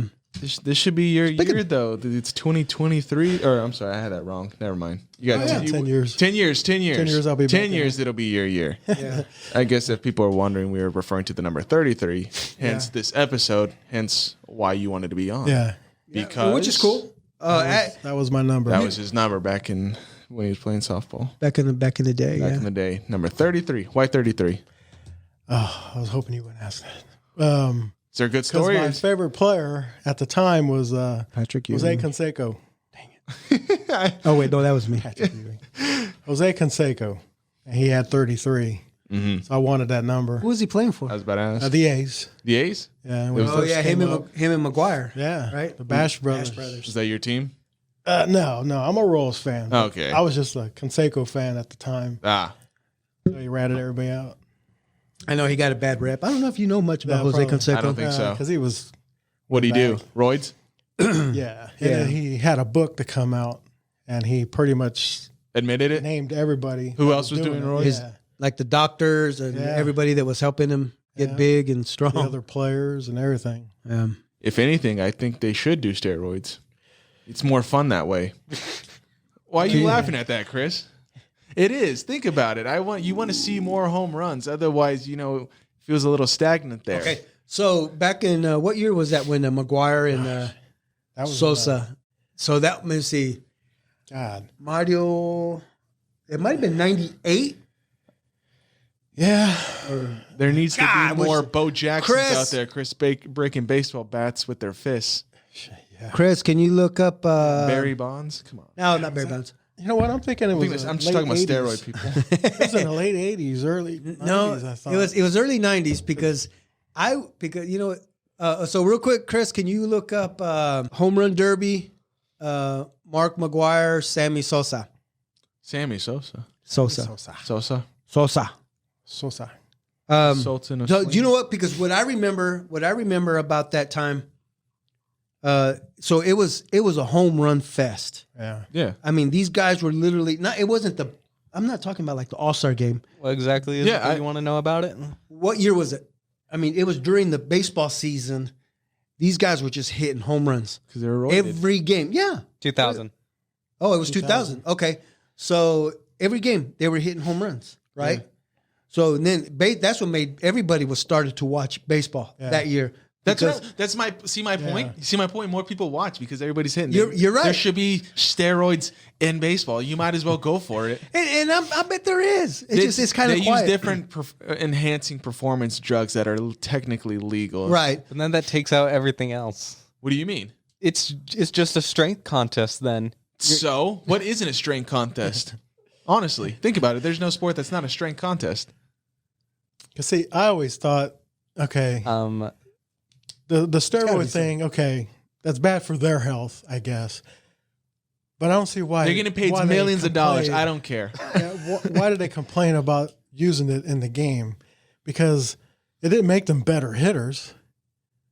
Speaker 2: This should be your year though. It's 2023. Or I'm sorry, I had that wrong. Never mind. You got
Speaker 3: 10 years.
Speaker 2: 10 years. 10 years.
Speaker 3: 10 years I'll be
Speaker 2: 10
Speaker 3: back
Speaker 2: years. It'll be your year.
Speaker 1: Yeah.
Speaker 2: I guess if people are wondering, we were referring to the number 33. Hence this episode. Hence why you wanted to be on.
Speaker 3: Yeah.
Speaker 2: Because
Speaker 1: Which is cool.
Speaker 3: That was my number.
Speaker 2: that was his number back in when he was playing softball.
Speaker 1: Back in the day.
Speaker 2: Back in the day, number 33. Why 33?
Speaker 3: Oh, I was hoping you wouldn't ask that.
Speaker 2: Is there a good
Speaker 3: Because
Speaker 2: story?
Speaker 3: my favorite player at the time was
Speaker 1: Patrick
Speaker 3: Jose
Speaker 1: Ewing.
Speaker 3: Canseco.
Speaker 1: Oh wait, no, that was me.
Speaker 3: Jose Canseco. And he had 33.
Speaker 2: Mm-hmm.
Speaker 3: So I wanted that number.
Speaker 1: Who was he playing for?
Speaker 2: I was about to ask.
Speaker 3: The A's.
Speaker 2: The A's?
Speaker 3: Yeah. when
Speaker 2: was-
Speaker 3: he
Speaker 1: Oh
Speaker 3: first
Speaker 1: yeah,
Speaker 3: came
Speaker 1: him
Speaker 3: up.
Speaker 1: and McGuire.
Speaker 3: Yeah.
Speaker 1: Right?
Speaker 3: The Bash Brothers.
Speaker 2: Is that your team?
Speaker 3: No, I'm a Royals fan.
Speaker 2: Okay.
Speaker 3: I was just a Canseco fan at the time.
Speaker 2: Ah.
Speaker 3: So he ratted everybody out.
Speaker 1: I know he got a bad rep. I don't know if you know much about
Speaker 3: Yeah,
Speaker 1: Jose
Speaker 3: probably.
Speaker 1: Canseco.
Speaker 2: I don't think so.
Speaker 3: Because he was,
Speaker 2: What'd he do? Roids?
Speaker 3: yeah.
Speaker 1: Yeah.
Speaker 3: He had a book to come out, and he pretty much
Speaker 2: Admitted it?
Speaker 3: named everybody.
Speaker 2: Who
Speaker 3: that
Speaker 2: else was doing
Speaker 3: it.
Speaker 2: roids?
Speaker 3: Yeah.
Speaker 1: Like the doctors and
Speaker 3: Yeah.
Speaker 1: everybody that was helping him get
Speaker 3: Yeah.
Speaker 1: big and strong.
Speaker 3: The other players and everything.
Speaker 2: If anything, I think they should do steroids. It's more fun that way. Why are you laughing at that, Chris? It is. Think about it. You want to see more home runs. Otherwise, it feels a little stagnant there.
Speaker 1: Okay, so back in what year was that when McGuire and
Speaker 3: That was
Speaker 1: Sosa? So that, let me see,
Speaker 3: God.
Speaker 1: Mario, it might have been 98.
Speaker 3: Yeah.
Speaker 2: There needs to
Speaker 1: God,
Speaker 2: be more
Speaker 1: wish-
Speaker 2: Bo Jacksons
Speaker 1: Chris.
Speaker 2: out there, breaking baseball bats with their fists.
Speaker 1: Chris, can you look up
Speaker 2: Barry Bonds? Come on.
Speaker 1: No, not Barry Bonds.
Speaker 3: You know what? I'm thinking it was.
Speaker 2: I'm just talking about steroid people.
Speaker 3: It was in the late 80s, early 90s,
Speaker 1: No,
Speaker 3: I thought.
Speaker 1: it was early 90s because so real quick, Chris, can you look up home run derby, Mark McGuire, Sammy Sosa.
Speaker 2: Sammy Sosa.
Speaker 1: Sosa.
Speaker 3: Sosa.
Speaker 1: Sosa.
Speaker 2: Sultan of
Speaker 1: So
Speaker 2: Swing.
Speaker 1: do you know what? Because what I remember about that time, so it was a home run fest.
Speaker 3: Yeah.
Speaker 2: Yeah.
Speaker 1: I mean, these guys were literally not. It wasn't the. I'm not talking about like the All-Star game.
Speaker 4: What exactly is
Speaker 2: Yeah,
Speaker 4: it you want to know about it?
Speaker 1: What year was it? I mean, it was during the baseball season. These guys were just hitting home runs
Speaker 2: Because they were roided.
Speaker 1: every game. Yeah.
Speaker 4: 2000.
Speaker 1: Oh, it was 2000. Okay. So every game they were hitting home runs, right?
Speaker 3: Yeah.
Speaker 1: So then that's what made everybody was started to watch baseball that year. Because-
Speaker 2: That's my point. You see my point. More people watch because everybody's hitting.
Speaker 1: You're right.
Speaker 2: There should be steroids in baseball. You might as well go for it.
Speaker 1: and I bet there is. It's kind of
Speaker 2: they
Speaker 1: quiet.
Speaker 2: use different enhancing performance drugs that are technically legal.
Speaker 1: Right.
Speaker 4: And then that takes out everything else.
Speaker 2: What do you mean?
Speaker 4: It's just a strength contest then.
Speaker 2: So what isn't a strength contest? Honestly, think about it. There's no sport that's not a strength contest.
Speaker 3: Because see, I always thought, okay, the steroid thing, okay, that's bad for their health, I guess. But I don't see why
Speaker 2: They're getting paid
Speaker 3: why they
Speaker 2: millions of dollars.
Speaker 3: complain.
Speaker 2: I don't care.
Speaker 3: Yeah, why did they complain about using it in the game? Because it didn't make them better hitters.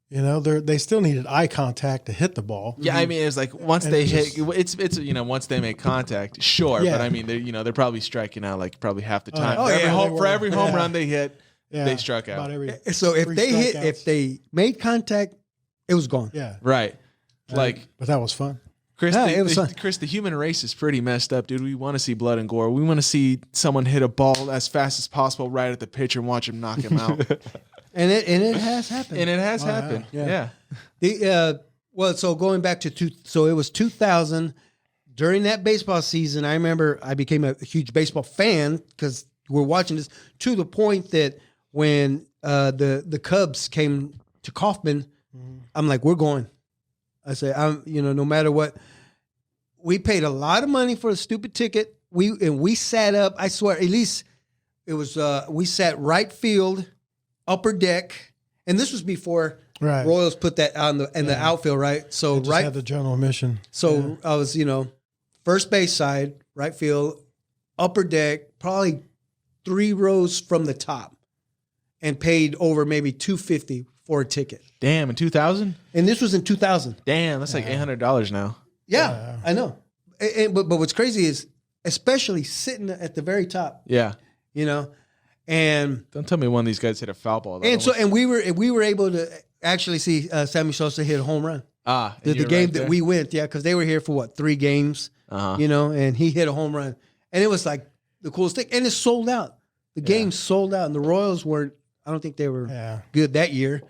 Speaker 3: They still needed eye contact to hit the ball.
Speaker 2: Yeah, I mean, it's like once
Speaker 3: And
Speaker 2: they
Speaker 3: it's
Speaker 2: hit, it's once they make contact, sure.
Speaker 3: Yeah.
Speaker 2: But I mean, they're probably striking out like probably half the time.
Speaker 3: Oh,
Speaker 2: For every
Speaker 3: yeah,
Speaker 2: home,
Speaker 3: they
Speaker 2: for
Speaker 3: were.
Speaker 2: every home
Speaker 3: Yeah.
Speaker 2: run they hit,
Speaker 3: Yeah,
Speaker 2: they struck out.
Speaker 3: about every
Speaker 1: So if
Speaker 3: 3
Speaker 1: if
Speaker 3: strikeouts.
Speaker 1: they made contact, it was gone.
Speaker 3: Yeah,
Speaker 2: Right. Like
Speaker 3: but that was fun.
Speaker 2: Chris,
Speaker 1: Yeah, it was fun.
Speaker 2: Chris, the human race is pretty messed up, dude. We want to see blood and gore. We want to see someone hit a ball as fast as possible right at the pitcher and watch him knock him out.
Speaker 1: And it has happened.
Speaker 2: And it has
Speaker 3: Oh, yeah.
Speaker 2: happened.
Speaker 1: Yeah.
Speaker 2: Yeah.
Speaker 1: So going back to so it was 2000 during that baseball season. I remember I became a huge baseball fan because we're watching this to the point that when the Cubs came to Kauffman, I'm like, we're going. I say, no matter what we paid a lot of money for a stupid ticket. We sat up. I swear, at least it was. We sat right field, upper deck, and this was before Royals put that on the outfield, right? So
Speaker 3: They just had the general admission.
Speaker 1: So I was, first base side, right field, upper deck, probably 3 rows from the top, and paid over maybe $250 for a ticket.
Speaker 2: Damn, in 2000?
Speaker 1: And this was in 2000.
Speaker 2: Damn, that's like $800 now.
Speaker 1: Yeah, I know. But what's crazy is, especially sitting at the very top,
Speaker 2: Yeah.
Speaker 1: and
Speaker 2: Don't tell me one of these guys hit a foul ball.
Speaker 1: and we were able to actually see Sammy Sosa hit a home run. The game
Speaker 2: right
Speaker 1: that we went, because they were here for 3 games, and he hit a home run, and it was like the coolest thing, and it sold out. The game sold out, and the Royals weren't. I don't think they were good that year.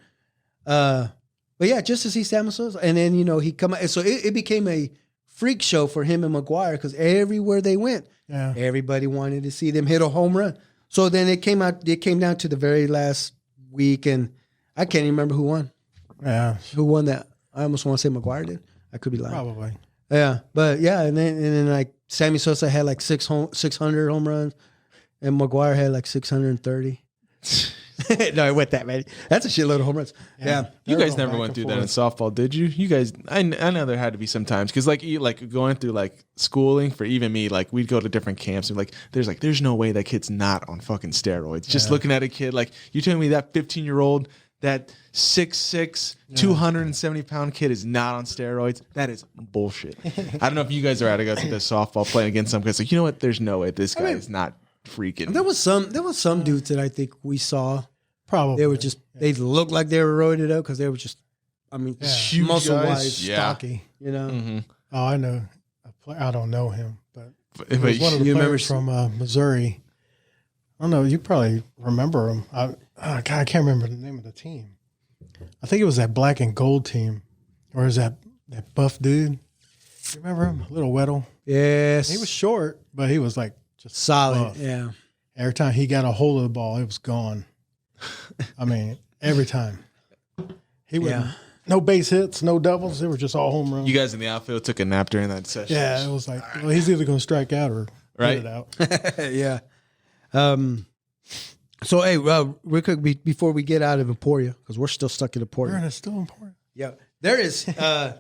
Speaker 1: But yeah, just to see Sammy Sosa, and then he come out, so it became a freak show for him and McGuire because everywhere they went, everybody wanted to see them hit a home run. So then it came down to the very last week, and I can't even remember who won.
Speaker 3: Yeah,
Speaker 1: who won that? I almost want to say McGuire did. I could be lying.
Speaker 3: probably.
Speaker 1: Yeah, but yeah, and then like Sammy Sosa had like 600 home runs, and McGuire had like 630. No, it went that many. That's a shitload of home runs. Yeah.
Speaker 2: You guys never went through that in softball, did you? You guys, I know there had to be some times because like going through like schooling for even me, like we'd go to different camps and there's no way that kid's not on fucking steroids. Just looking at a kid, like you telling me that 15-year-old, that 6'6", 270-pound kid is not on steroids. That is bullshit. I don't know if you guys are out to go through the softball playing against some guys. Like, you know what? There's no way this guy is not freaking.
Speaker 1: There was some dudes that I think we saw.
Speaker 3: Probably.
Speaker 1: They were just, they looked like they were roided up because they were just,
Speaker 2: huge
Speaker 1: muscle-wise,
Speaker 2: guys.
Speaker 3: stocky.
Speaker 2: Mm-hmm.
Speaker 3: Oh, I know. I don't know him, but
Speaker 2: But
Speaker 3: he was one of the
Speaker 1: you
Speaker 3: players from Missouri. I don't know. You probably remember him. God, I can't remember the name of the team. I think it was that black and gold team. Or is that buff dude? You remember him? Little Weddle.
Speaker 1: yes,
Speaker 3: He was short, but he was like just
Speaker 1: solid.
Speaker 3: buff.
Speaker 1: Yeah,
Speaker 3: Every time he got a hold of the ball, it was gone. I mean, every time. He would no base hits, no doubles. They were just all home runs.
Speaker 2: You guys in the outfield took a nap during that session.
Speaker 3: Yeah, it was like, well, he's either going to strike out or
Speaker 2: Right.
Speaker 3: hit it out.
Speaker 1: yeah. So hey, real quick before we get out of Emporia, because we're still stuck in Emporia.
Speaker 3: We're in a still important.
Speaker 1: Yeah, there is, and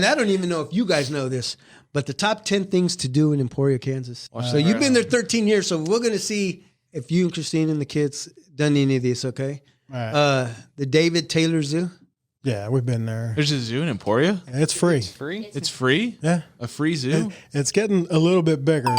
Speaker 1: I don't even know if you guys know this, but the top 10 things to do in Emporia, Kansas. So you've been there 13 years, so we're going to see if you and Christine and the kids done any of this, okay?
Speaker 3: All right.
Speaker 1: The David Taylor Zoo.
Speaker 3: Yeah, we've been there.
Speaker 2: There's a zoo in Emporia.
Speaker 3: Yeah, it's free.
Speaker 4: Free?
Speaker 2: It's free.
Speaker 3: Yeah.
Speaker 2: A free zoo.
Speaker 3: It's getting a little bit bigger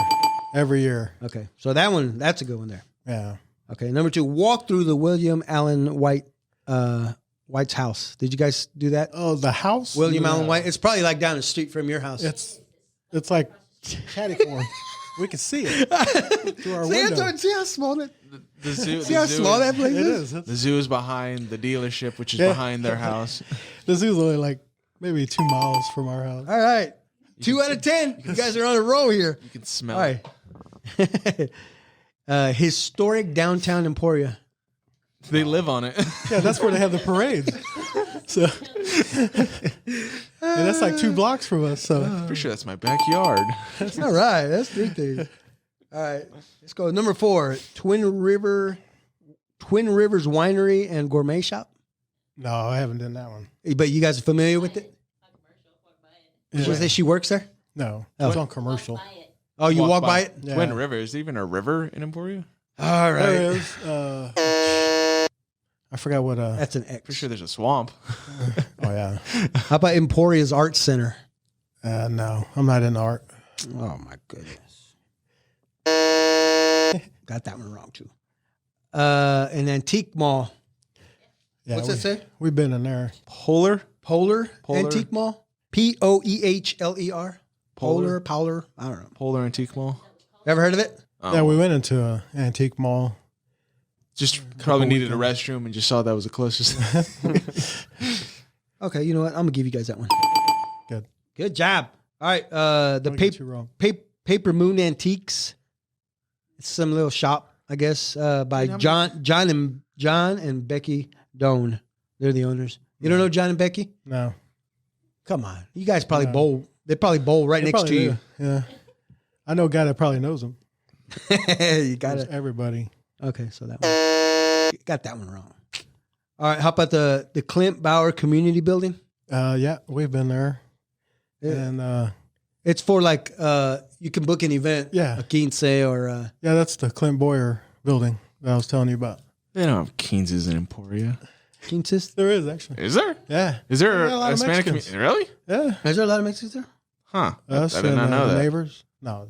Speaker 3: every year.
Speaker 1: Okay, so that's a good one there.
Speaker 3: Yeah.
Speaker 1: Okay, number 2, walk through the William Allen White's house. Did you guys do that?
Speaker 3: Oh, the house?
Speaker 1: William
Speaker 3: Yeah.
Speaker 1: Allen White. It's probably like down the street from your house.
Speaker 3: It's like catty corn. We can see it through our window.
Speaker 1: See how small that.
Speaker 2: The zoo.
Speaker 1: See how small that place
Speaker 3: It
Speaker 1: is.
Speaker 3: is.
Speaker 2: The zoo is behind the dealership, which is
Speaker 3: Yeah.
Speaker 2: behind their house.
Speaker 3: The zoo's only like maybe 2 miles from our house.
Speaker 1: All right, 2 out of 10. You guys are on a roll here.
Speaker 2: You can smell
Speaker 1: All
Speaker 2: it.
Speaker 1: right. Historic downtown Emporia.
Speaker 2: They live on it.
Speaker 3: Yeah, that's where they have the parades. So, and that's like 2 blocks from us. So,
Speaker 2: Pretty sure that's my backyard.
Speaker 1: All right, that's big thing. All right, let's go. Number 4, Twin Rivers Winery and Gourmet Shop.
Speaker 3: no, I haven't done that one.
Speaker 1: But you guys are familiar with it? Was it she works there?
Speaker 3: No, it's on commercial.
Speaker 1: Oh, you walk by it?
Speaker 3: Yeah.
Speaker 2: Twin River. Is there even a river in Emporia?
Speaker 1: All right.
Speaker 3: There is. I forgot what.
Speaker 1: That's an
Speaker 2: Pretty
Speaker 1: X.
Speaker 2: sure there's a swamp.
Speaker 3: Oh yeah.
Speaker 1: How about Emporia's Art Center?
Speaker 3: No, I'm not in art.
Speaker 1: Oh my goodness. Got that one wrong too. An antique mall.
Speaker 3: Yeah,
Speaker 1: What's that say?
Speaker 3: We've been in there.
Speaker 2: Polar.
Speaker 1: Polar
Speaker 2: Polar.
Speaker 1: Antique Mall? Poehler? Polar. I don't know.
Speaker 2: Polar Antique Mall.
Speaker 1: Ever heard of it?
Speaker 3: Yeah, we went into an antique mall.
Speaker 2: Just probably needed a restroom and just saw that was the closest.
Speaker 1: Okay, you know what? I'm gonna give you guys that one.
Speaker 3: Good.
Speaker 1: Good job. All right. The
Speaker 3: Don't get you wrong.
Speaker 1: Paper Moon Antiques. It's some little shop, I guess, by John and Becky Doan. They're the owners. You don't know John and Becky?
Speaker 3: No.
Speaker 1: Come on, you guys probably
Speaker 3: No.
Speaker 1: bowl They probably bowl right
Speaker 3: They
Speaker 1: next to
Speaker 3: probably
Speaker 1: you.
Speaker 3: do. Yeah. I know a guy that probably knows him.
Speaker 1: You got
Speaker 3: Knows
Speaker 1: it.
Speaker 3: everybody.
Speaker 1: Okay, so that one. You got that one wrong. All right, how about the Clint Bauer Community Building?
Speaker 3: Yeah, we've been there.
Speaker 1: Yeah.
Speaker 3: And
Speaker 1: It's for like you can book an event,
Speaker 3: Yeah.
Speaker 1: a quince or
Speaker 3: yeah, that's the Clint Boyer building that I was telling you about.
Speaker 2: They don't have Keynes's in Emporia.
Speaker 1: quinces.
Speaker 3: There is actually.
Speaker 2: Is there?
Speaker 3: Yeah.
Speaker 2: Is there
Speaker 3: Yeah, a lot
Speaker 2: a
Speaker 3: of
Speaker 2: Hispanic
Speaker 3: Mexicans.
Speaker 2: community? Really?
Speaker 3: Yeah.
Speaker 1: Is there a lot of Mexicans there?
Speaker 2: Huh.
Speaker 3: Us
Speaker 2: I did
Speaker 3: and
Speaker 2: not know
Speaker 3: the
Speaker 2: that.
Speaker 3: neighbors. No.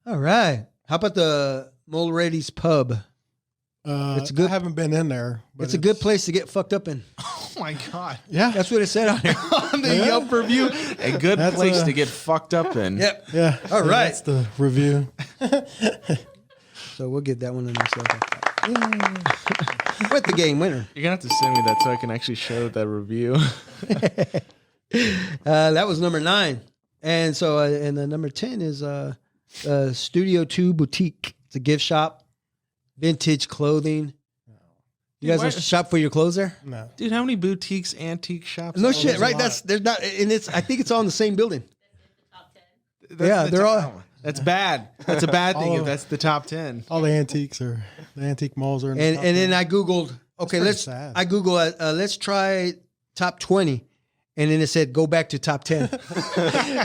Speaker 1: All right. How about the Mulready's Pub? It's good.
Speaker 3: I haven't been in there. But
Speaker 1: It's a good place to get fucked up in.
Speaker 2: Oh my god.
Speaker 3: Yeah.
Speaker 1: That's what it said on here.
Speaker 2: On the
Speaker 3: Yeah.
Speaker 2: Yelp review, a good
Speaker 3: That's
Speaker 2: place to get fucked up in.
Speaker 1: Yep.
Speaker 3: Yeah.
Speaker 1: All right.
Speaker 3: That's the review.
Speaker 1: So we'll get that one in ourselves. With the game winner.
Speaker 2: You're gonna have to send me that so I can actually show that review.
Speaker 1: That was number 9. And so, and the number 10 is Studio 2 Boutique. It's a gift shop, vintage clothing. You guys
Speaker 2: why-
Speaker 1: don't shop for your clothes there?
Speaker 3: No.
Speaker 2: Dude, how many boutiques, antique shops?
Speaker 1: No
Speaker 2: are
Speaker 1: shit,
Speaker 2: there?
Speaker 1: right? There's not, and it's. I think it's all in the same building.
Speaker 2: That's
Speaker 1: Yeah,
Speaker 2: the
Speaker 1: they're
Speaker 2: top-
Speaker 1: all-
Speaker 2: That's bad. That's a bad thing
Speaker 3: All
Speaker 2: if
Speaker 3: of-
Speaker 2: that's the top 10.
Speaker 3: All the antiques are the antique malls are in the
Speaker 1: And
Speaker 3: top
Speaker 1: and then
Speaker 3: 10.
Speaker 1: I googled. Okay,
Speaker 3: pretty
Speaker 1: let's.
Speaker 3: sad.
Speaker 1: I googled. Let's try top 20, and then it said go back to top 10.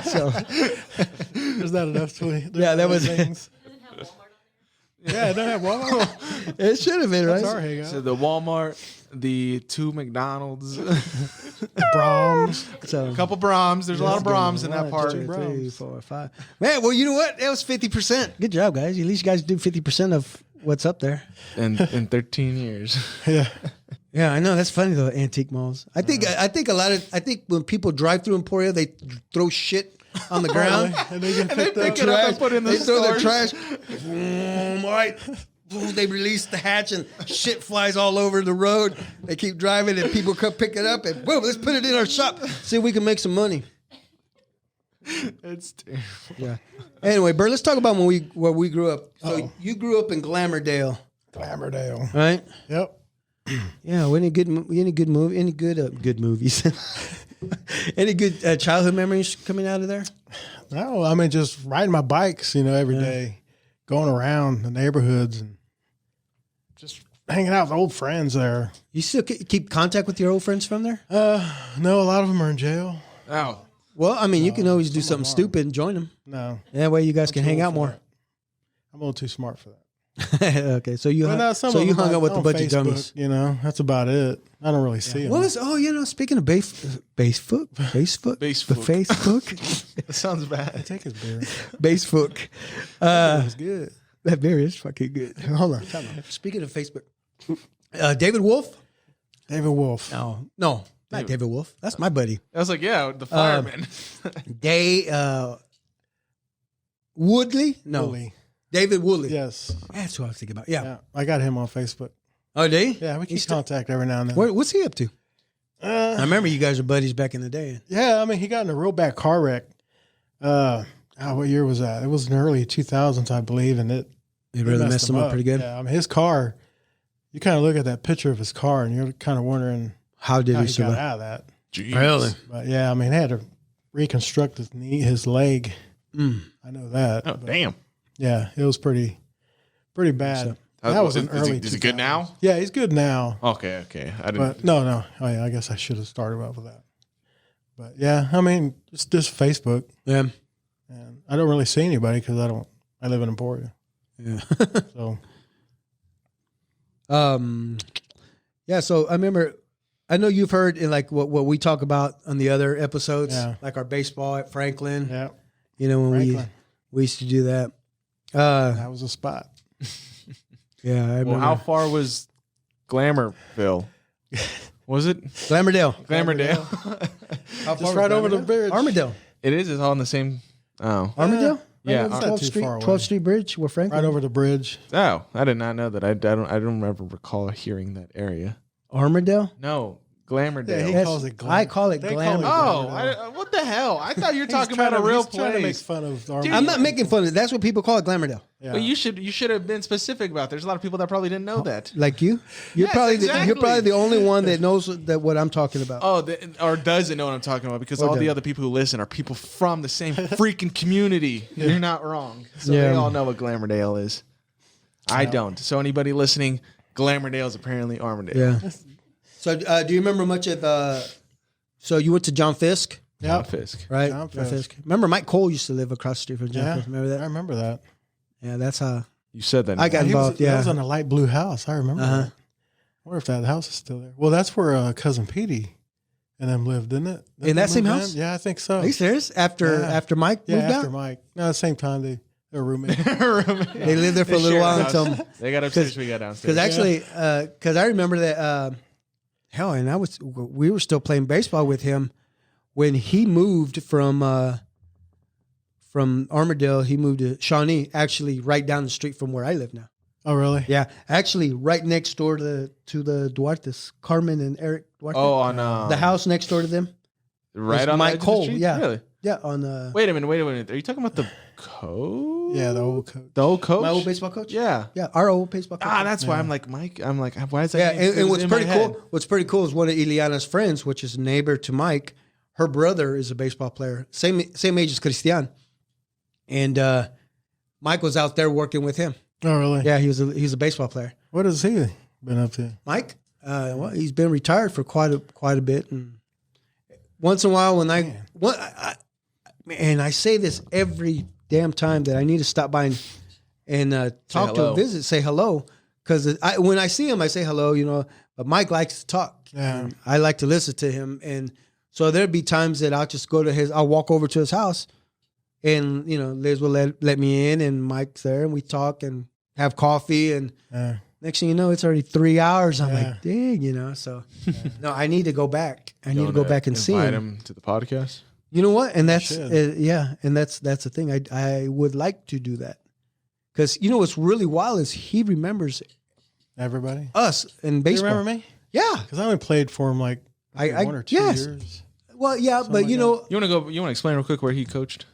Speaker 1: So
Speaker 3: There's not enough to
Speaker 1: Yeah, that was-
Speaker 3: things. Yeah, they have Walmart.
Speaker 1: it should have been right.
Speaker 3: That's our hangout.
Speaker 2: So the Walmart, the 2 McDonald's,
Speaker 3: Brahms.
Speaker 1: So
Speaker 2: a couple Brahms. There's a lot of Brahms in that
Speaker 1: 1,
Speaker 2: part.
Speaker 1: 2, 3,
Speaker 3: Brahms.
Speaker 1: 4, 5. Man, well, you know what? That was 50%. Good job, guys. At least you guys do 50% of what's up there.
Speaker 2: In 13 years.
Speaker 3: Yeah.
Speaker 1: Yeah, I know. That's funny though. Antique malls. I think when people drive through Emporia, they throw shit on the ground.
Speaker 3: And they get picked
Speaker 2: pick
Speaker 3: up.
Speaker 2: it up and put it in the
Speaker 1: They throw their
Speaker 2: stores.
Speaker 1: trash. Boom, all right. Boom, they release the hatch and shit flies all over the road. They keep driving and people come pick it up and boom, let's put it in our shop. See if we can make some money.
Speaker 2: It's terrible.
Speaker 1: Yeah. Anyway, Bert, let's talk about where we grew up. So you grew up in Glamourdale,
Speaker 3: Glamourdale.
Speaker 1: right?
Speaker 3: Yep.
Speaker 1: Yeah. Any good movies? Any good childhood memories coming out of there?
Speaker 3: No, I mean just riding my bikes, every day, going around the neighborhoods and just hanging out with old friends there.
Speaker 1: You still keep contact with your old friends from there?
Speaker 3: No, a lot of them are in jail.
Speaker 2: Oh.
Speaker 1: Well, I mean, you can always do something stupid and join them.
Speaker 3: No,
Speaker 1: That way you guys can
Speaker 3: too
Speaker 1: hang
Speaker 3: old
Speaker 1: out
Speaker 3: for
Speaker 1: more.
Speaker 3: that. I'm a little too smart for that.
Speaker 1: Okay, so you
Speaker 3: But no, some of
Speaker 1: you
Speaker 3: them
Speaker 1: hung out with a
Speaker 3: on
Speaker 1: bunch of
Speaker 3: Facebook,
Speaker 1: dummies.
Speaker 3: That's about it. I don't really see them.
Speaker 1: Well, speaking of Facebook, Facebook,
Speaker 2: That sounds bad.
Speaker 3: Take his beer.
Speaker 1: Facebook.
Speaker 3: It was good.
Speaker 1: That beer is fucking good. Hold on. Speaking of Facebook, David Wolf?
Speaker 3: David Wolf.
Speaker 1: No, not David Wolf. That's my buddy.
Speaker 2: I was like, yeah, the fireman.
Speaker 1: Woodley? No,
Speaker 3: Woolly.
Speaker 1: David Woodley.
Speaker 3: Yes.
Speaker 1: That's who I was thinking about. Yeah.
Speaker 3: Yeah. I got him on Facebook.
Speaker 1: Oh, did he?
Speaker 3: Yeah, we keep
Speaker 1: He's still-
Speaker 3: contact every now and then.
Speaker 1: What's he up to? I remember you guys were buddies back in the day.
Speaker 3: Yeah, I mean, he got in a real bad car wreck. What year was that? It was in the early 2000s, I believe, and it
Speaker 1: really messed him up pretty good.
Speaker 3: Yeah, I mean, his car. You kind of look at that picture of his car, and you're kind of wondering
Speaker 1: How did
Speaker 3: how
Speaker 1: he
Speaker 3: he got
Speaker 1: survive?
Speaker 3: out of that.
Speaker 2: Jeez.
Speaker 1: Really?
Speaker 3: But yeah, I mean, he had to reconstruct his knee, his leg.
Speaker 1: Mm.
Speaker 3: I know that.
Speaker 2: Oh,
Speaker 3: but
Speaker 2: damn.
Speaker 3: yeah, it was pretty bad. That was in early.
Speaker 2: Is he good
Speaker 3: 2000s.
Speaker 2: now?
Speaker 3: Yeah, he's good now.
Speaker 2: Okay. I didn't.
Speaker 3: But no. Oh yeah, I guess I should have started off with that. But yeah, I mean, it's just Facebook,
Speaker 1: Yeah.
Speaker 3: and I don't really see anybody because I live in Emporia.
Speaker 1: Yeah.
Speaker 3: So
Speaker 1: Yeah. So I remember, I know you've heard in like what we talk about on the other episodes,
Speaker 3: Yeah.
Speaker 1: like our baseball at Franklin.
Speaker 3: yeah,
Speaker 1: When
Speaker 3: Franklin.
Speaker 1: we used to do that.
Speaker 3: that was a spot.
Speaker 1: Yeah. I remember.
Speaker 2: Well, how far was Glamourville? Was it
Speaker 1: Glamourdale.
Speaker 2: Glamourdale?
Speaker 1: How
Speaker 3: Just right over the bridge.
Speaker 1: Armadale.
Speaker 2: It is. It's all in the same. Oh.
Speaker 1: Armadale?
Speaker 2: Yeah,
Speaker 1: Right over
Speaker 3: not
Speaker 1: 12th
Speaker 3: too
Speaker 1: Street,
Speaker 3: far away.
Speaker 1: 12th Street Bridge where Franklin.
Speaker 3: Right over the bridge.
Speaker 2: Oh, I did not know that. I don't ever recall hearing that area.
Speaker 1: Armadale?
Speaker 2: No, Glamourdale.
Speaker 3: He calls it
Speaker 1: I call it
Speaker 3: They
Speaker 1: Glamour.
Speaker 3: call it
Speaker 2: Oh, what the hell? I thought you were talking about a real
Speaker 3: he's trying to make
Speaker 2: place.
Speaker 3: fun of our
Speaker 1: I'm not making fun of it. That's what people call it, Glamourdale.
Speaker 3: Yeah.
Speaker 2: But you should have been specific about. There's a lot of people that probably didn't know that.
Speaker 1: Like you, you're
Speaker 2: Yes,
Speaker 1: probably
Speaker 2: exactly.
Speaker 1: you're probably the only one that knows that what I'm talking about.
Speaker 2: Oh, or doesn't know what I'm talking about because all the
Speaker 1: doesn't.
Speaker 2: other people who listen are people from the same freaking community. You're not wrong. So
Speaker 1: Yeah.
Speaker 2: they all know what Glamourdale is. I don't. So anybody listening, Glamourdale is apparently Armadale.
Speaker 1: Yeah. So do you remember much of? So you went to John Fisk,
Speaker 2: John Fisk.
Speaker 1: right?
Speaker 3: John Fisk.
Speaker 1: Remember Mike Cole used to live across the street from John
Speaker 3: Yeah,
Speaker 1: Fisk. Remember
Speaker 3: I
Speaker 1: that?
Speaker 3: remember that.
Speaker 1: Yeah, that's how
Speaker 2: You said that.
Speaker 1: I got
Speaker 3: He was,
Speaker 1: involved.
Speaker 3: that was
Speaker 1: Yeah.
Speaker 3: on a light blue house. I remember
Speaker 1: Uh-huh.
Speaker 3: that. I wonder if that house is still there. Well, that's where cousin Petey and them lived, didn't it?
Speaker 1: In that same
Speaker 3: moved
Speaker 1: house?
Speaker 3: Yeah, I think so.
Speaker 1: Are you serious? After Mike
Speaker 3: Yeah,
Speaker 1: moved
Speaker 3: after
Speaker 1: out,
Speaker 3: Mike. No, at the same time they were roommates.
Speaker 1: they lived there for a little
Speaker 2: share
Speaker 1: while
Speaker 2: a house.
Speaker 1: until
Speaker 2: They got upstairs, we got downstairs.
Speaker 1: because actually because I remember that hell, and we were still playing baseball with him when he moved from Armadale. He moved to Shawnee, actually right down the street from where I live now.
Speaker 3: Oh, really?
Speaker 1: Yeah, actually right next door to the Duartes, Carmen and Eric Duarte.
Speaker 2: Oh, on
Speaker 1: the house next door to them.
Speaker 2: right
Speaker 1: was
Speaker 2: on
Speaker 1: Mike
Speaker 2: the edge of the
Speaker 1: Cole,
Speaker 2: street?
Speaker 1: yeah.
Speaker 2: Really?
Speaker 1: Yeah, on
Speaker 2: Wait a minute. Are you talking about the coach?
Speaker 3: Yeah, the old coach.
Speaker 2: The old coach?
Speaker 1: my old baseball coach.
Speaker 2: Yeah.
Speaker 1: Yeah, our old baseball coach.
Speaker 2: That's why I'm like, Mike. I'm like, why is that?
Speaker 1: Yeah,
Speaker 2: name-
Speaker 1: and
Speaker 2: it was
Speaker 1: what's
Speaker 2: in my
Speaker 1: pretty
Speaker 2: head.
Speaker 1: cool? What's pretty cool is one of Ileana's friends, which is a neighbor to Mike. Her brother is a baseball player, same age as Christian, and Mike was out there working with him.
Speaker 3: Oh, really?
Speaker 1: Yeah, he's a baseball player.
Speaker 3: What has he been up to?
Speaker 1: Mike, well, he's been retired for quite a bit, and once in a while when I say this every damn time that I need to stop by and talk to
Speaker 2: hello.
Speaker 1: him, visit, say hello, because when I see him, I say hello, But Mike likes to talk.
Speaker 3: Yeah.
Speaker 1: And I like to listen to him, and so there'd be times that I'll just go to I'll walk over to his house, and Liz will let me in, and Mike's there, and we talk and have coffee, and next thing you know, it's already 3 hours. I'm like, dang, So no, I need to go back. I need to go back and see
Speaker 2: Invite
Speaker 1: him.
Speaker 2: him to the podcast.
Speaker 1: You know what? And that's
Speaker 3: should.
Speaker 1: and that's the thing. I would like to do that because what's really wild is he remembers
Speaker 3: Everybody?
Speaker 1: us in
Speaker 3: You
Speaker 1: baseball.
Speaker 3: remember me?
Speaker 1: Yeah.
Speaker 3: Because I only played for him like
Speaker 1: I
Speaker 3: 1 or 2
Speaker 1: yes.
Speaker 3: years.
Speaker 1: Well, yeah, but
Speaker 3: like
Speaker 1: you know
Speaker 2: You want to explain real quick where he coached?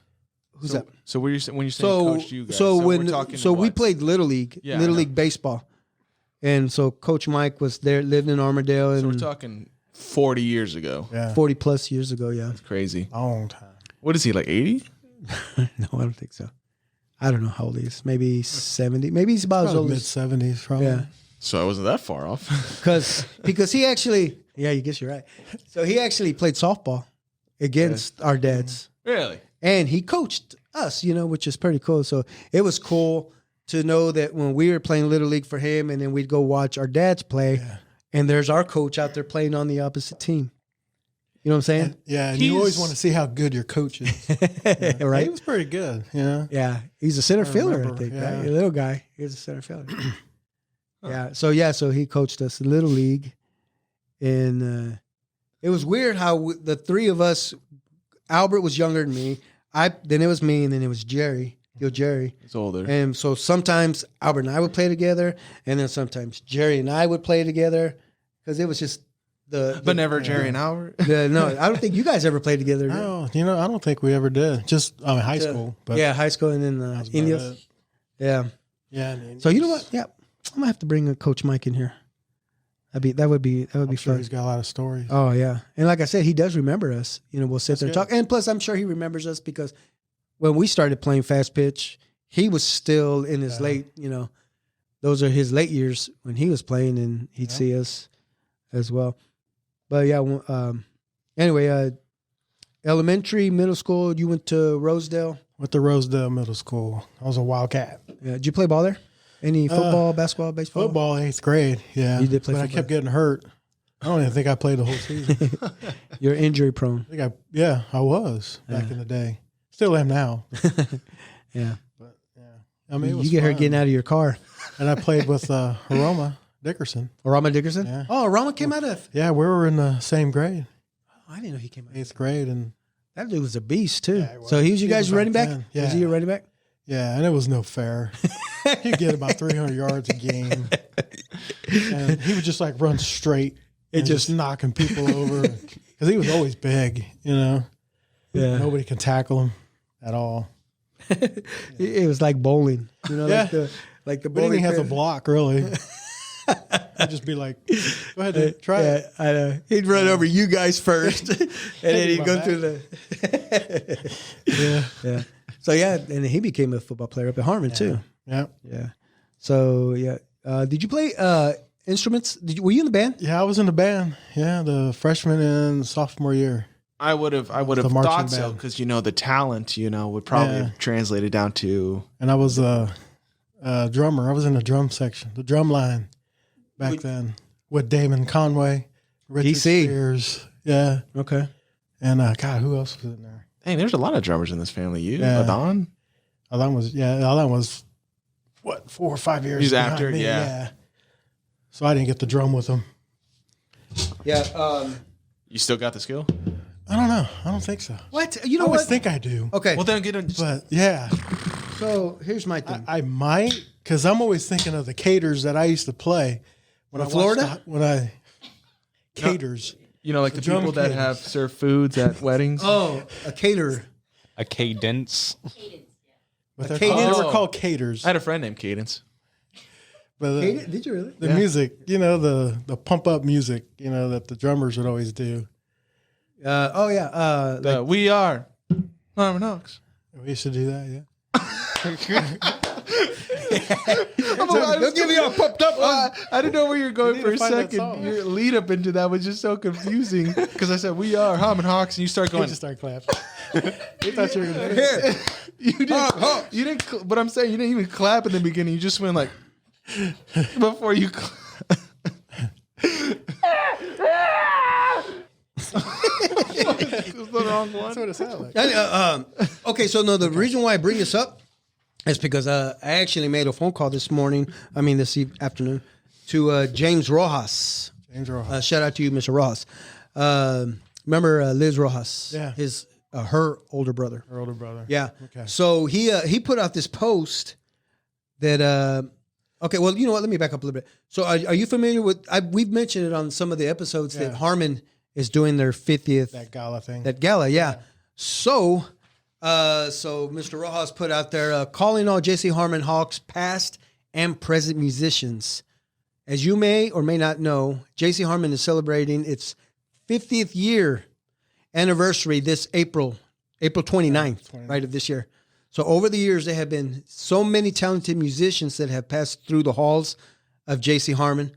Speaker 1: who's
Speaker 2: so,
Speaker 1: that?
Speaker 2: So when you saying
Speaker 1: So
Speaker 2: coached you guys,
Speaker 1: so
Speaker 2: we're
Speaker 1: when
Speaker 2: talking
Speaker 1: so we
Speaker 2: what?
Speaker 1: played little league,
Speaker 2: Yeah, I know.
Speaker 1: baseball, and so Coach Mike was there, lived in Armadale,
Speaker 2: So we're
Speaker 1: and
Speaker 2: talking 40 years ago.
Speaker 3: Yeah.
Speaker 1: 40 plus years ago. Yeah.
Speaker 2: Crazy.
Speaker 3: Long time.
Speaker 2: What is he, like 80?
Speaker 1: No, I don't think so. I don't know how old he is. Maybe 70. Maybe he's about as
Speaker 3: Probably
Speaker 1: old
Speaker 3: mid
Speaker 1: as
Speaker 3: 70s, probably.
Speaker 1: yeah.
Speaker 2: So I wasn't that far off.
Speaker 1: Because he actually, yeah, you guess you're right. So he actually played softball against our dads,
Speaker 2: Really?
Speaker 1: and he coached us, which is pretty cool. So it was cool to know that when we were playing little league for him, and then we'd go watch our dads play, and there's our coach out there playing on the opposite team. You know what I'm saying?
Speaker 3: Yeah, and you always
Speaker 2: He's-
Speaker 3: want to see how good your coach is.
Speaker 1: Right?
Speaker 3: He was pretty good,
Speaker 1: Yeah, he's a center fielder, I
Speaker 3: remember,
Speaker 1: think.
Speaker 3: yeah.
Speaker 1: Right? A little guy. He's a center fielder. Yeah. So he coached us in little league, and it was weird how the three of us. Albert was younger than me. Then it was me, and then it was Jerry. Jerry.
Speaker 2: It's older.
Speaker 1: And so sometimes Albert and I would play together, and then sometimes Jerry and I would play together because it was just
Speaker 2: but never Jerry and Albert.
Speaker 1: no, I don't think you guys ever played together. did?
Speaker 3: Oh, I don't think we ever did. Just high school. But
Speaker 1: Yeah, high school, and then
Speaker 3: that's about
Speaker 1: Indios.
Speaker 3: it.
Speaker 1: Yeah.
Speaker 3: Yeah. and
Speaker 1: So you know what? Yeah, I'm gonna have to bring Coach Mike in here. That would be
Speaker 3: I'm sure
Speaker 1: fun.
Speaker 3: he's got a lot of stories.
Speaker 1: Oh yeah, and like I said, he does remember us. We'll sit there and
Speaker 3: good.
Speaker 1: talk, and plus, I'm sure he remembers us because when we started playing fast pitch, he was still in his late. Those are his late years when he was playing, and he'd see us as well. But yeah, anyway, elementary, middle school, you went to Rosedale.
Speaker 3: Went to Rosedale Middle School. I was a Wildcat.
Speaker 1: Yeah, did you play ball there? Any football, basketball, baseball?
Speaker 3: Football, 8th grade. Yeah.
Speaker 1: You did play
Speaker 3: But I
Speaker 1: football.
Speaker 3: kept getting hurt. I don't even think I played the whole season.
Speaker 1: You're injury prone.
Speaker 3: I was back in the day. Still am now.
Speaker 1: Yeah.
Speaker 3: But yeah. I mean, it was
Speaker 1: You get her
Speaker 3: fun.
Speaker 1: getting out of your car.
Speaker 3: And I played with Roma Dickerson.
Speaker 1: Rama Dickerson?
Speaker 3: Yeah.
Speaker 1: Oh, Rama came out of.
Speaker 3: Yeah, we were in the same grade,
Speaker 1: Oh, I didn't know he came out.
Speaker 3: 8th grade. And
Speaker 1: That dude was a beast too.
Speaker 3: Yeah, he was.
Speaker 1: So he was you
Speaker 3: He
Speaker 1: guys
Speaker 3: was
Speaker 1: running
Speaker 3: back
Speaker 1: back?
Speaker 3: then. Yeah.
Speaker 1: Was he your running back?
Speaker 3: yeah, and it was no fair. He'd get about 300 yards a game. And he would just like run straight. and just knocking people over because he was always big,
Speaker 1: Yeah.
Speaker 3: Nobody can tackle him at all.
Speaker 1: It was like bowling, like the
Speaker 3: But he
Speaker 1: bowling.
Speaker 3: didn't have to
Speaker 1: pin.
Speaker 3: block really. He'd just be like, "Go ahead, dude, try
Speaker 1: Yeah,
Speaker 3: it."
Speaker 1: I know. He'd run over you guys first, and then he'd
Speaker 3: my
Speaker 1: go
Speaker 3: back.
Speaker 1: through the. Yeah. So and he became a football player up at Harmon too.
Speaker 3: Yeah,
Speaker 1: Yeah. So did you play instruments? Were you in the band?
Speaker 3: yeah. I was in the band. Yeah, the freshman and sophomore year.
Speaker 2: I would have
Speaker 3: marching
Speaker 2: thought so
Speaker 3: band.
Speaker 2: because the talent would probably have translated down to.
Speaker 3: And I was a drummer. I was in the drum section, the drum line back then with Damon Conway, Richard
Speaker 1: DC.
Speaker 3: Spears. Yeah.
Speaker 1: Okay.
Speaker 3: And God, who else was in there?
Speaker 2: Hey, there's a lot of drummers in this family. You,
Speaker 3: Yeah.
Speaker 2: Adon.
Speaker 3: Alan was what, 4 or 5 years
Speaker 2: He's
Speaker 3: behind
Speaker 2: after,
Speaker 3: me.
Speaker 2: yeah.
Speaker 3: So I didn't get the drum with him.
Speaker 1: Yeah.
Speaker 2: You still got the skill?
Speaker 3: I don't know. I don't think so.
Speaker 1: What?
Speaker 3: I always think I do.
Speaker 1: Okay.
Speaker 2: Well, then get a.
Speaker 3: But yeah,
Speaker 1: So here's my thing.
Speaker 3: I might, because I'm always thinking of the caters that I used to play when I
Speaker 1: Florida?
Speaker 3: Caters.
Speaker 2: like the
Speaker 3: drum
Speaker 2: people that
Speaker 3: cadence.
Speaker 2: have served foods at weddings.
Speaker 1: A caterer.
Speaker 4: A cadence.
Speaker 3: But
Speaker 1: A
Speaker 3: they
Speaker 1: cadence?
Speaker 3: were called caters.
Speaker 2: I had a friend named Cadence.
Speaker 3: But
Speaker 1: Did you really?
Speaker 3: the music, the pump up music, that the drummers would always do.
Speaker 2: We are Harmon Hawks.
Speaker 3: We used to do that, yeah.
Speaker 1: Don't give me all pumped up.
Speaker 2: I didn't know where you were going
Speaker 3: need
Speaker 2: for
Speaker 3: to
Speaker 2: a
Speaker 3: find that
Speaker 2: second.
Speaker 3: song.
Speaker 2: Your lead up into that was just so confusing because I said we are Harmon Hawks, and you start
Speaker 3: We
Speaker 2: going.
Speaker 3: just started clapping. We thought you were going to
Speaker 1: Here.
Speaker 2: You didn't. But I'm saying you didn't even clap in the beginning. You just went like before you. It was the wrong one.
Speaker 3: That's what it sounded like.
Speaker 1: Okay, so no, the reason why I bring this up is because I actually made a phone call this afternoon, to James Rojas.
Speaker 3: James Rojas.
Speaker 1: Shout out to you, Mr. Rojas. Remember Liz Rojas?
Speaker 3: Yeah.
Speaker 1: Her older brother.
Speaker 3: Her older brother.
Speaker 1: Yeah.
Speaker 3: Okay.
Speaker 1: So he put out this post that. Okay, well, you know what? Let me back up a little bit. So, are you familiar with? We've mentioned it on some of the episodes that Harmon is doing their 50th
Speaker 3: That gala thing.
Speaker 1: that gala. Yeah. So Mr. Rojas put out there calling all J.C. Harmon Hawks past and present musicians. As you may or may not know, J.C. Harmon is celebrating its 50th year anniversary this April 29th, right, of this year. So over the years, there have been so many talented musicians that have passed through the halls of J.C. Harmon.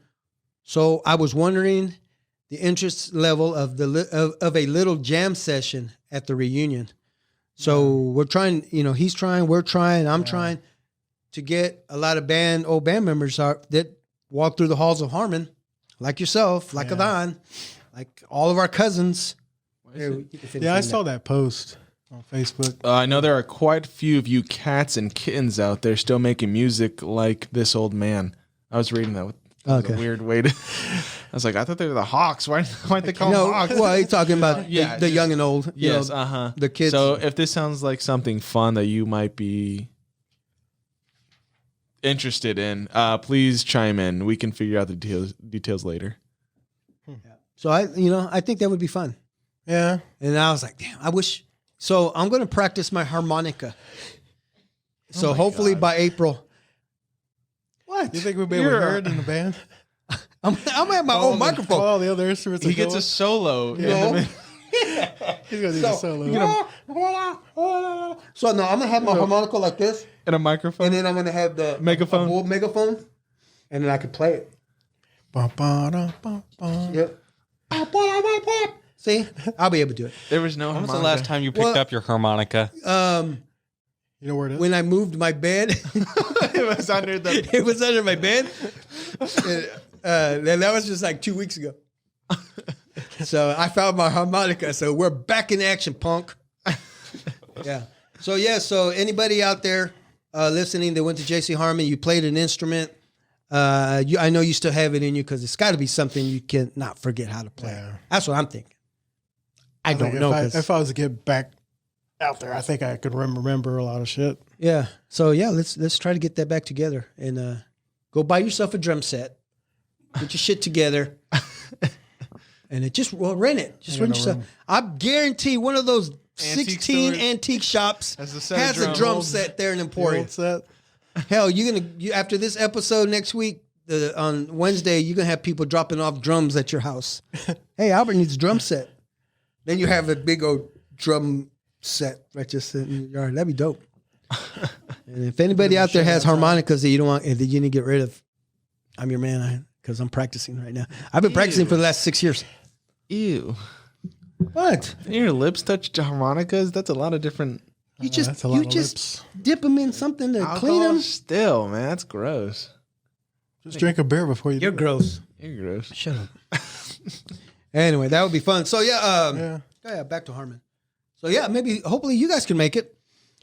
Speaker 1: So I was wondering the interest level of a little jam session at the reunion. So we're trying, he's trying, we're trying, I'm trying to get a lot of old band members that walk through the halls of Harmon, like yourself, like Adon, like all of our cousins.
Speaker 3: Yeah, I saw that post on Facebook.
Speaker 2: I know there are quite a few of you cats and kittens out there still making music like this old man. I was reading that. That was a weird way to. I was like, I thought they were the Hawks. Why they call them Hawks?
Speaker 1: Well, he's talking about
Speaker 2: Yeah,
Speaker 1: the young and old.
Speaker 2: Yes,
Speaker 1: the kids.
Speaker 2: So if this sounds like something fun that you might be interested in, please chime in. We can figure out the details later.
Speaker 1: So I think that would be fun.
Speaker 3: Yeah.
Speaker 1: And I was like, damn, I wish. So I'm going to practice my harmonica. So hopefully by April. What?
Speaker 3: You think we'll be able to hear it in the band?
Speaker 1: I'm gonna have my own microphone.
Speaker 3: All the other instruments.
Speaker 2: He gets a solo.
Speaker 3: He's gonna do the solo.
Speaker 1: So no, I'm gonna have my harmonica like this,
Speaker 2: And a microphone.
Speaker 1: and then I'm gonna have the
Speaker 2: Megaphone?
Speaker 1: megaphone, and then I can play it.
Speaker 3: Bum, ba, da, bum, bum.
Speaker 1: Yep. See, I'll be able to do
Speaker 2: There was no.
Speaker 4: When was the last time you picked up your harmonica?
Speaker 1: it.
Speaker 3: You know where it is?
Speaker 1: When I moved my bed,
Speaker 2: It was under the.
Speaker 1: it was under my bed. And that was just like 2 weeks ago. So I found my harmonica. So we're back in action, punk. Yeah. So anybody out there listening that went to J.C. Harmon, you played an instrument. I know you still have it in you because it's got to be something you cannot forget how to play.
Speaker 3: Yeah.
Speaker 1: That's what I'm thinking. I don't
Speaker 3: think
Speaker 1: know.
Speaker 3: If I was to get back out there, I think I could remember a lot of shit.
Speaker 1: Yeah. So let's try to get that back together and go buy yourself a drum set. Get your shit together. And it just rent it. Just rent yourself. I guarantee one of those 16 antique shops has a drum set there in Emporia. Hell, you after this episode next week, on Wednesday, you're gonna have people dropping off drums at your house. Hey, Albert needs a drum set. Then you have a big old drum set right just in your yard. That'd be dope. And if anybody out there has harmonicas that you don't want, that you need to get rid of, I'm your man because I'm practicing right now. I've been practicing for the last 6 years.
Speaker 2: Ew.
Speaker 1: What?
Speaker 2: Your lips touch harmonicas? That's a lot of different.
Speaker 1: You just dip them in something to clean them.
Speaker 2: Still, man, that's gross.
Speaker 3: Just drink a beer before you.
Speaker 1: You're gross.
Speaker 2: You're gross.
Speaker 1: Shut up. Anyway, that would be fun. So yeah, back to Harmon. So yeah, hopefully you guys can make it.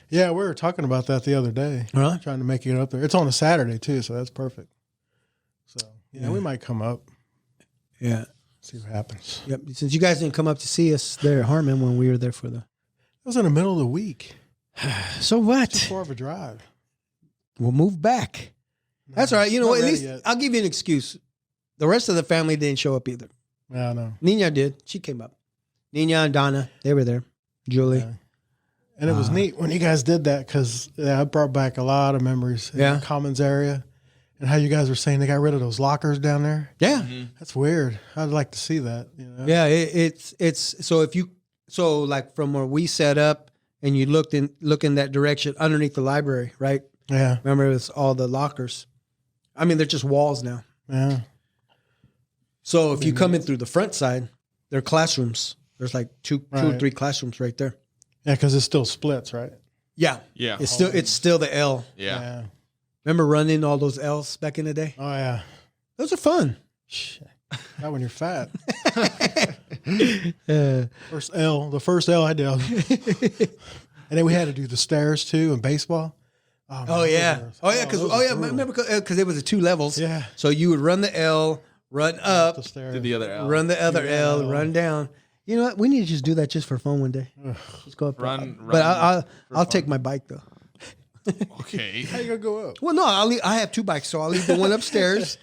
Speaker 3: Yeah, we were talking about that the other day.
Speaker 1: Really?
Speaker 3: Trying to make it up there. It's on a Saturday too, so that's perfect. So yeah, we might come up.
Speaker 1: Yeah.
Speaker 3: See what happens.
Speaker 1: Yep. Since you guys didn't come up to see us there at Harmon when we were there for
Speaker 3: It was in the middle of the week.
Speaker 1: So what?
Speaker 3: Too far of a drive.
Speaker 1: We'll move back. That's all right. You know what? At least I'll give you an excuse. The rest of the family didn't show up either.
Speaker 3: Yeah, I know.
Speaker 1: Nina did. She came up. Nina and Donna, they were there. Julie.
Speaker 3: Yeah. And it was neat when you guys did that because I brought back a lot of memories in the Commons area and how you guys were saying they got rid of those lockers down there.
Speaker 1: Yeah.
Speaker 3: Mm-hmm. That's weird. I'd like to see that. You know?
Speaker 1: Yeah, it's so like from where we set up and you look in that direction underneath the library, right?
Speaker 3: Yeah.
Speaker 1: Remember, it's all the lockers. I mean, they're just walls now.
Speaker 3: Yeah.
Speaker 1: So if you come in through the front side, they're classrooms. There's like two or three classrooms right there.
Speaker 3: Yeah, because it still splits, right?
Speaker 2: Yeah.
Speaker 1: It's still the L.
Speaker 2: Yeah.
Speaker 1: Remember running all those L's back in the day?
Speaker 3: Oh yeah.
Speaker 1: Those are fun.
Speaker 3: Shit. Not when you're fat. The first L I did. And then we had to do the stairs too in baseball.
Speaker 1: Remember because it was 2 levels.
Speaker 3: Yeah.
Speaker 1: So you would run the L, run up,
Speaker 2: To the other L.
Speaker 1: run the other L, run down. You know what? We need to just do that just for fun one day. Let's go up. But I'll take my bike though.
Speaker 2: Okay.
Speaker 3: How you gonna go up?
Speaker 1: Well, no, I have 2 bikes, so I'll leave the one upstairs.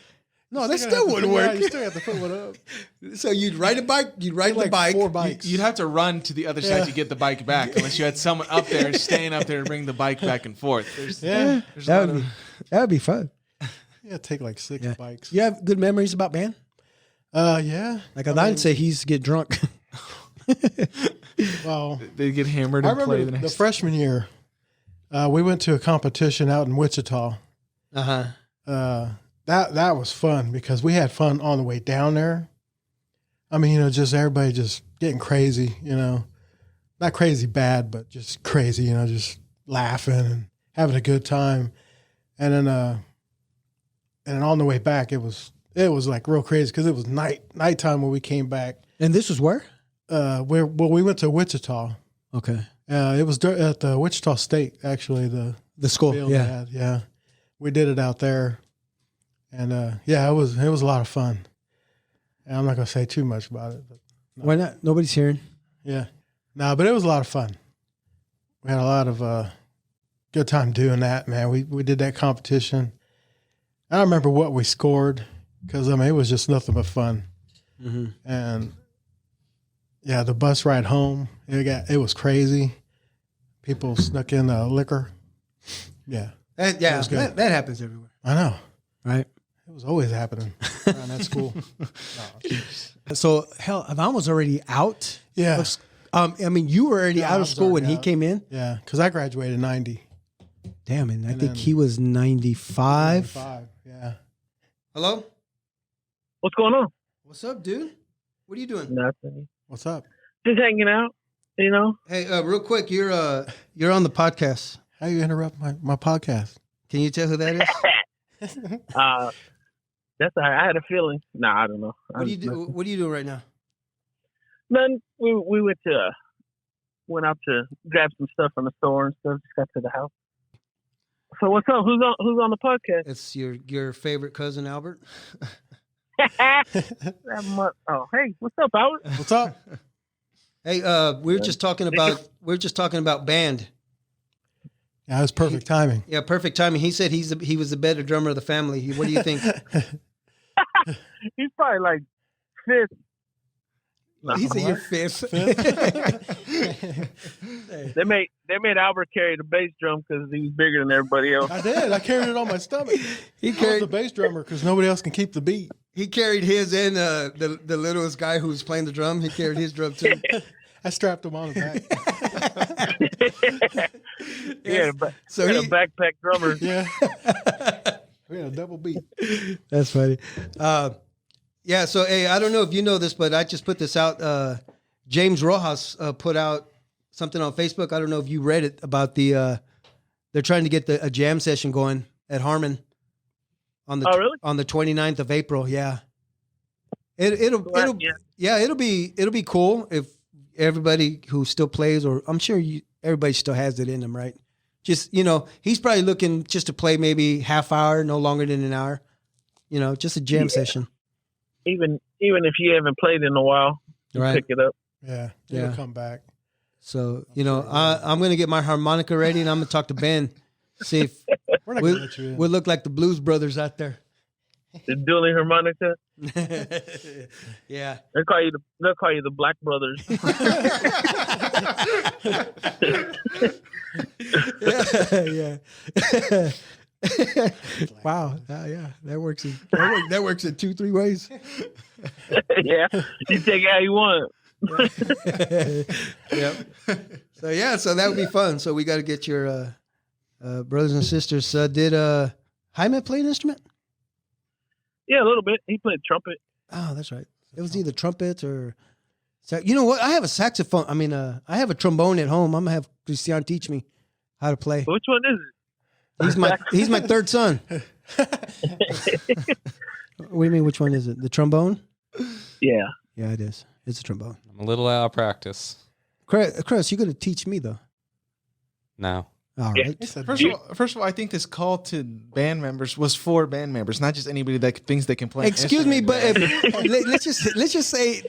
Speaker 1: No, that still wouldn't work.
Speaker 3: You still have to put one up.
Speaker 1: So you'd ride a bike. You'd ride the bike.
Speaker 3: 4 bikes.
Speaker 2: You'd have to run to the other side to get the bike back, unless you had someone up there staying up there to bring the bike back and forth.
Speaker 1: That would be fun.
Speaker 3: Yeah, take like 6 bikes.
Speaker 1: You have good memories about band?
Speaker 3: Yeah.
Speaker 1: Like I'd say he used to get drunk.
Speaker 3: Well,
Speaker 2: they get hammered.
Speaker 3: I
Speaker 2: and play
Speaker 3: remember the freshman year. We went to a competition out in Wichita. That was fun because we had fun on the way down there. I mean, just everybody just getting crazy, not crazy bad, but just crazy, just laughing and having a good time. And then on the way back, it was like real crazy because it was nighttime when we came back.
Speaker 1: And this was where?
Speaker 3: We went to Wichita.
Speaker 1: Okay.
Speaker 3: It was at the Wichita State, actually, the
Speaker 1: school.
Speaker 3: Yeah. We did it out there. And it was a lot of fun. And I'm not gonna say too much about it. But no.
Speaker 1: Why not? Nobody's hearing.
Speaker 3: Yeah, no, but it was a lot of fun. We had a lot of good time doing that, man. We did that competition. I don't remember what we scored because it was just nothing but fun. Mm-hmm. And yeah, the bus ride home, it was crazy. People snuck in liquor. Yeah,
Speaker 1: that happens everywhere.
Speaker 3: I know,
Speaker 1: right?
Speaker 3: It was always happening around that school.
Speaker 1: So hell, if I was already out.
Speaker 3: Yeah.
Speaker 1: I mean, you were already out of school when he came in.
Speaker 3: Yeah, because I graduated in 90.
Speaker 1: Damn, and I think he was 95.
Speaker 3: 95, yeah.
Speaker 1: Hello?
Speaker 5: What's going on?
Speaker 1: What's up, dude? What are you doing?
Speaker 5: Nothing.
Speaker 3: What's up?
Speaker 5: Just hanging out,
Speaker 1: Hey, real quick, you're on the podcast.
Speaker 3: How you interrupt my podcast?
Speaker 1: Can you tell who that is?
Speaker 5: That's all right. I had a feeling. I don't know.
Speaker 1: What do you do? What are you doing right now?
Speaker 5: None. We went out to grab some stuff from the store and stuff. Just got to the house. So what's up? Who's on the podcast?
Speaker 1: It's your favorite cousin Albert.
Speaker 5: Hey, what's up, Albert?
Speaker 3: What's up?
Speaker 1: Hey, we're just talking about band.
Speaker 3: Yeah, it was perfect timing.
Speaker 1: Yeah, perfect timing. He said he was the better drummer of the family. What do you think?
Speaker 5: He's probably like fifth.
Speaker 1: He said you're fifth.
Speaker 5: They made Albert carry the bass drum because he was bigger than everybody else.
Speaker 3: I did. I carried it on my stomach.
Speaker 1: He
Speaker 3: I was
Speaker 1: carried
Speaker 3: the bass drummer because nobody else can keep the beat.
Speaker 1: he carried his and the littlest guy who was playing the drum. He carried his drum too.
Speaker 3: I strapped him on the back.
Speaker 1: So
Speaker 5: a backpack drummer.
Speaker 3: Yeah. We had a double beat.
Speaker 1: That's funny. Yeah. So hey, I don't know if you know this, but I just put this out. James Rojas put out something on Facebook. I don't know if you read it about the. They're trying to get a jam session going at Harmon on the
Speaker 5: really?
Speaker 1: on the 29th of April. Yeah. It'll be cool if everybody who still plays, or I'm sure everybody still has it in them, right? Just, he's probably looking just to play maybe half hour, no longer than an hour, just a jam session.
Speaker 5: Even if you haven't played in a while,
Speaker 1: right?
Speaker 5: Pick it up.
Speaker 3: Yeah. It'll come back.
Speaker 1: So, I'm going to get my harmonica ready and I'm going to talk to Ben, see if
Speaker 3: We're not going to let you in.
Speaker 1: we'll look like the Blues Brothers out there.
Speaker 5: The dueling harmonica.
Speaker 1: Yeah.
Speaker 5: They'll call you the Black Brothers.
Speaker 1: Yeah. Wow. Yeah. That works in 2-3 ways.
Speaker 5: Yeah. You take it how you want.
Speaker 1: Yep. So that would be fun. So we got to get your brothers and sisters. Did Jaime play an instrument?
Speaker 5: Yeah, a little bit. He played trumpet.
Speaker 1: Oh, that's right. It was either trumpet or. You know what? I have a saxophone. I mean, I have a trombone at home. I'm gonna have Christian teach me how to play.
Speaker 5: Which one is it?
Speaker 1: He's my third son. What do you mean? Which one is it? The trombone?
Speaker 5: Yeah.
Speaker 1: Yeah, it is. It's a trombone.
Speaker 4: I'm a little out of practice.
Speaker 1: Chris, you're gonna teach me though.
Speaker 4: No.
Speaker 1: All right.
Speaker 2: First of all, I think this call to band members was for band members, not just anybody that thinks they can play.
Speaker 1: Excuse me, but let's just say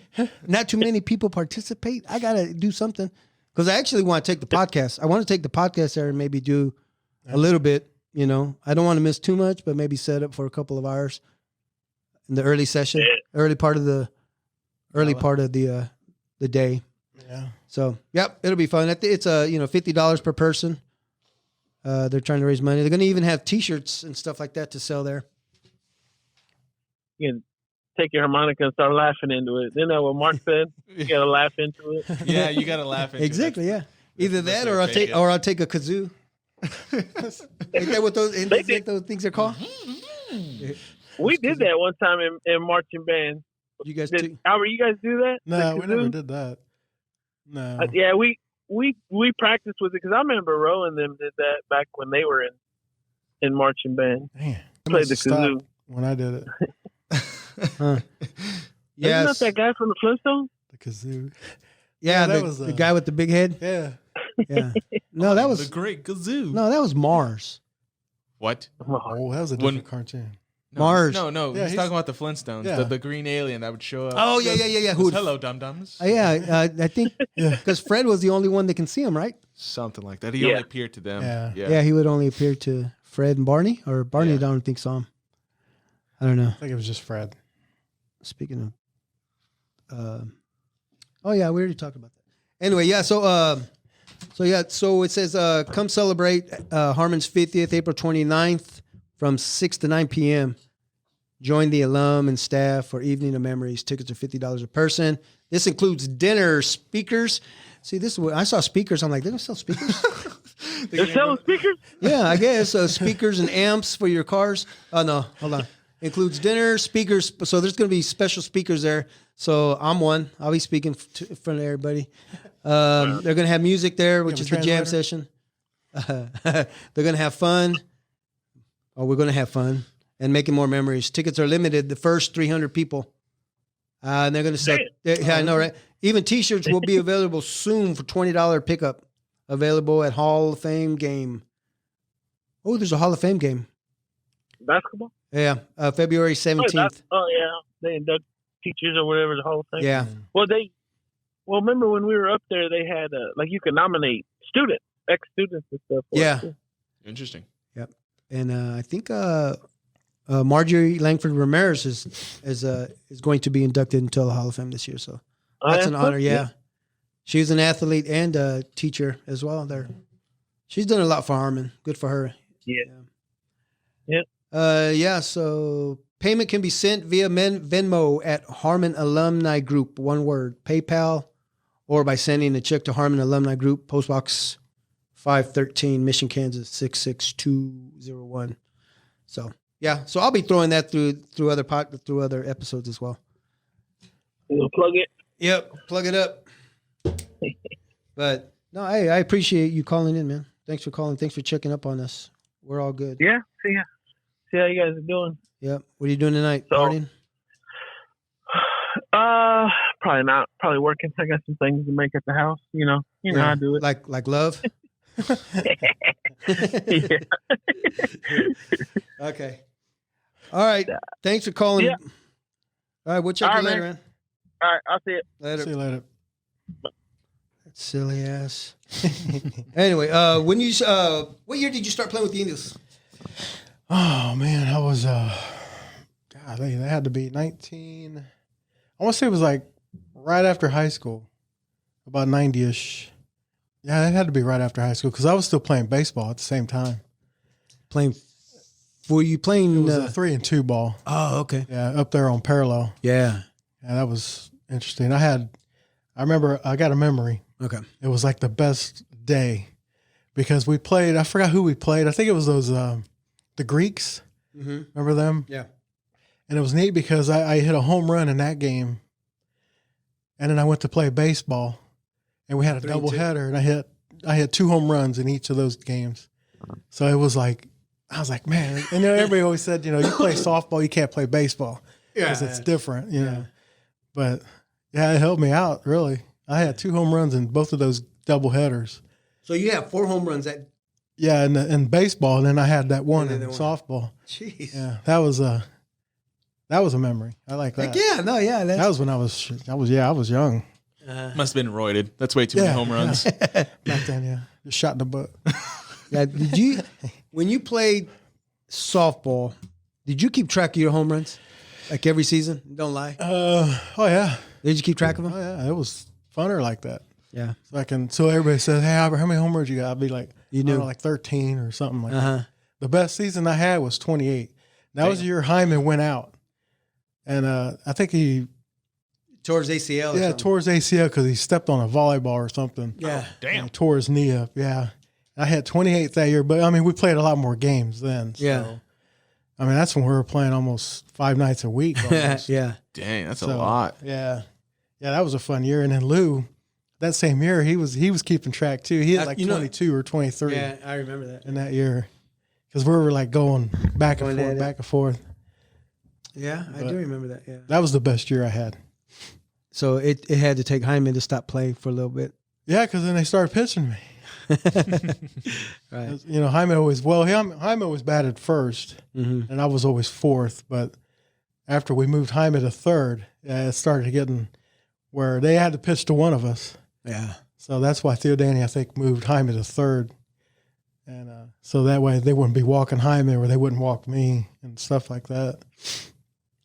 Speaker 1: not too many people participate. I gotta do something because I actually want to take the podcast. I want to take the podcast there and maybe do a little bit. I don't want to miss too much, but maybe set up for a couple of hours in the early session, early part of the day.
Speaker 3: Yeah.
Speaker 1: So, yep, it'll be fun. It's $50 per person. They're trying to raise money. They're going to even have T-shirts and stuff like that to sell there.
Speaker 5: You can take your harmonica and start laughing into it. Isn't that what Mark said? You got to laugh into it.
Speaker 2: Yeah, you got to laugh into it.
Speaker 1: Exactly. Yeah. Either that, or I'll take a kazoo. Ain't that what those things are called?
Speaker 5: We did that one time in marching band.
Speaker 1: You guys,
Speaker 5: Albert, you guys do that?
Speaker 3: No, we never did that. No.
Speaker 5: Yeah, we practiced with it because I remember Roe and them did that back when they were in marching band.
Speaker 3: Man,
Speaker 5: Played the kazoo
Speaker 3: when I did it.
Speaker 1: Yeah,
Speaker 5: isn't that that guy from the Flintstones?
Speaker 3: The kazoo.
Speaker 1: Yeah,
Speaker 3: that
Speaker 1: the,
Speaker 3: was
Speaker 1: the guy with the big head.
Speaker 3: Yeah.
Speaker 1: Yeah. No, that was
Speaker 2: the Great Kazoo.
Speaker 1: No, that was Mars.
Speaker 2: What?
Speaker 3: Oh, that was a different cartoon.
Speaker 2: No,
Speaker 1: Mars.
Speaker 2: No.
Speaker 3: Yeah,
Speaker 2: he's talking about the Flintstones,
Speaker 3: Yeah.
Speaker 2: the green alien that would show up.
Speaker 1: Oh yeah.
Speaker 2: Hello, dum-dums.
Speaker 1: I think because Fred was the only one that can see him, right?
Speaker 2: Something like that. He only appeared to them.
Speaker 3: Yeah.
Speaker 1: He would only appear to Fred and Barney, or Barney.
Speaker 2: Yeah.
Speaker 1: I don't think saw him. I don't know.
Speaker 3: I think it was just Fred.
Speaker 1: Speaking of, we already talked about that. Anyway, yeah. So it says, come celebrate Harmon's 50th, April 29th, from 6 to 9 p.m. Join the alum and staff for Evening of Memories. Tickets are $50 a person. This includes dinner, speakers. See, this is what I saw speakers. I'm like, they don't sell speakers.
Speaker 5: They're selling speakers?
Speaker 1: Yeah, I guess speakers and amps for your cars. Oh no, hold on. Includes dinner, speakers. So there's going to be special speakers there. So I'm one. I'll be speaking in front of everybody. They're going to have music there, which is the jam session. They're going to have fun. Oh, we're going to have fun and making more memories. Tickets are limited. The first 300 people. And they're going to sell. Yeah, I know, right? Even T-shirts will be available soon for $20 pickup. Available at Hall of Fame game. Oh, there's a Hall of Fame game.
Speaker 5: Basketball?
Speaker 1: Yeah, February 17th.
Speaker 5: Oh, yeah. They induct teachers or whatever, the whole thing.
Speaker 1: Yeah.
Speaker 5: Well, remember when we were up there, they had, you could nominate students, ex-students and stuff.
Speaker 1: Yeah.
Speaker 2: Interesting.
Speaker 1: Yep. And I think Marjorie Langford Ramirez is going to be inducted into the Hall of Fame this year. So That's an honor. Yeah. She was an athlete and a teacher as well there. She's done a lot for Harmon. Good for her.
Speaker 5: Yeah.
Speaker 1: Yeah. So payment can be sent via Venmo at Harmon Alumni Group, one word, PayPal, or by sending a check to Harmon Alumni Group, Post Box 513, Mission, Kansas 66201. So yeah. So I'll be throwing that through other episodes as well.
Speaker 5: You'll plug it.
Speaker 1: Yep. Plug it up. But no, I appreciate you calling in, man. Thanks for calling. Thanks for checking up on us. We're all good.
Speaker 5: Yeah. See how you guys are doing.
Speaker 1: Yep. What are you doing tonight?
Speaker 5: So,
Speaker 1: Partying?
Speaker 5: Probably not. Probably working. I got some things to make at the house. You know how I do it.
Speaker 1: Like love.
Speaker 5: Yeah.
Speaker 1: Okay. All right. Thanks for calling.
Speaker 5: Yeah.
Speaker 1: All right. We'll check
Speaker 5: All
Speaker 1: you
Speaker 5: right,
Speaker 1: later, man.
Speaker 5: All right. I'll see it.
Speaker 1: Later.
Speaker 3: See you later.
Speaker 1: That silly ass. Anyway, what year did you start playing with the Indians?
Speaker 3: Oh man, I was God, they had to be 19. I want to say it was like right after high school, about 90-ish. Yeah, it had to be right after high school because I was still playing baseball at the same time.
Speaker 1: Were you playing?
Speaker 3: It was a 3 and 2 ball.
Speaker 1: Oh, okay.
Speaker 3: Yeah, up there on parallel.
Speaker 1: Yeah.
Speaker 3: Yeah, that was interesting. I remember I got a memory.
Speaker 1: Okay.
Speaker 3: It was like the best day because we played. I forgot who we played. I think it was those the Greeks.
Speaker 1: Mm-hmm.
Speaker 3: Remember them?
Speaker 1: Yeah.
Speaker 3: And it was neat because I hit a home run in that game, and then I went to play baseball, and we had a
Speaker 1: 3 and 2.
Speaker 3: doubleheader, and I hit 2 home runs in each of those games. So it was like I was like, man, and everybody always said, you play softball, you can't play baseball because it's different, you know. But yeah, it helped me out really. I had 2 home runs in both of those doubleheaders.
Speaker 1: So you have 4 home runs at.
Speaker 3: Yeah, in baseball, and then I had that one in
Speaker 1: the one.
Speaker 3: softball.
Speaker 1: Jeez.
Speaker 3: Yeah, that was a memory. I like that.
Speaker 1: Like, yeah, no, yeah.
Speaker 3: That was when I was young.
Speaker 2: Must have been roided. That's way too many home runs.
Speaker 3: Back then, yeah. Just shot in the butt.
Speaker 1: Yeah. When you played softball, did you keep track of your home runs? Like every season? Don't lie.
Speaker 3: Oh yeah.
Speaker 1: Did you keep track of them?
Speaker 3: Oh yeah. It was funner like that.
Speaker 1: Yeah.
Speaker 3: So everybody says, hey, Albert, how many home runs you got? I'd be like,
Speaker 1: You knew.
Speaker 3: like 13 or something like
Speaker 1: Uh-huh.
Speaker 3: that. The best season I had was 28. That was the year Hyman went out. And I think he
Speaker 1: Towards ACL. Or something.
Speaker 3: tore his ACL because he stepped on a volleyball or something.
Speaker 1: Yeah.
Speaker 3: And he tore his knee up. Yeah. I had 28 that year, but I mean, we played a lot more games then. So,
Speaker 1: Yeah.
Speaker 3: I mean, that's when we were playing almost 5 nights a week. Almost.
Speaker 1: Yeah.
Speaker 2: Dang, that's a
Speaker 3: So,
Speaker 2: lot.
Speaker 3: Yeah. Yeah, that was a fun year. And then Lou, that same year, he was keeping track too. He had like 22 or 23
Speaker 1: Yeah, I remember that.
Speaker 3: in that year. Because we were like going back and forth, back and forth.
Speaker 1: Yeah, I do remember that. Yeah.
Speaker 3: That was the best year I had.
Speaker 1: So it had to take Hyman to stop playing for a little bit.
Speaker 3: Yeah, because then they started pitching me.
Speaker 1: Right.
Speaker 3: Hyman always batted first, and I was always fourth. But after we moved Hyman to third, it started getting where they had to pitch to one of us.
Speaker 1: Yeah.
Speaker 3: So that's why Theodani, I think, moved Hyman to third. And so that way they wouldn't be walking Hyman or they wouldn't walk me and stuff like that.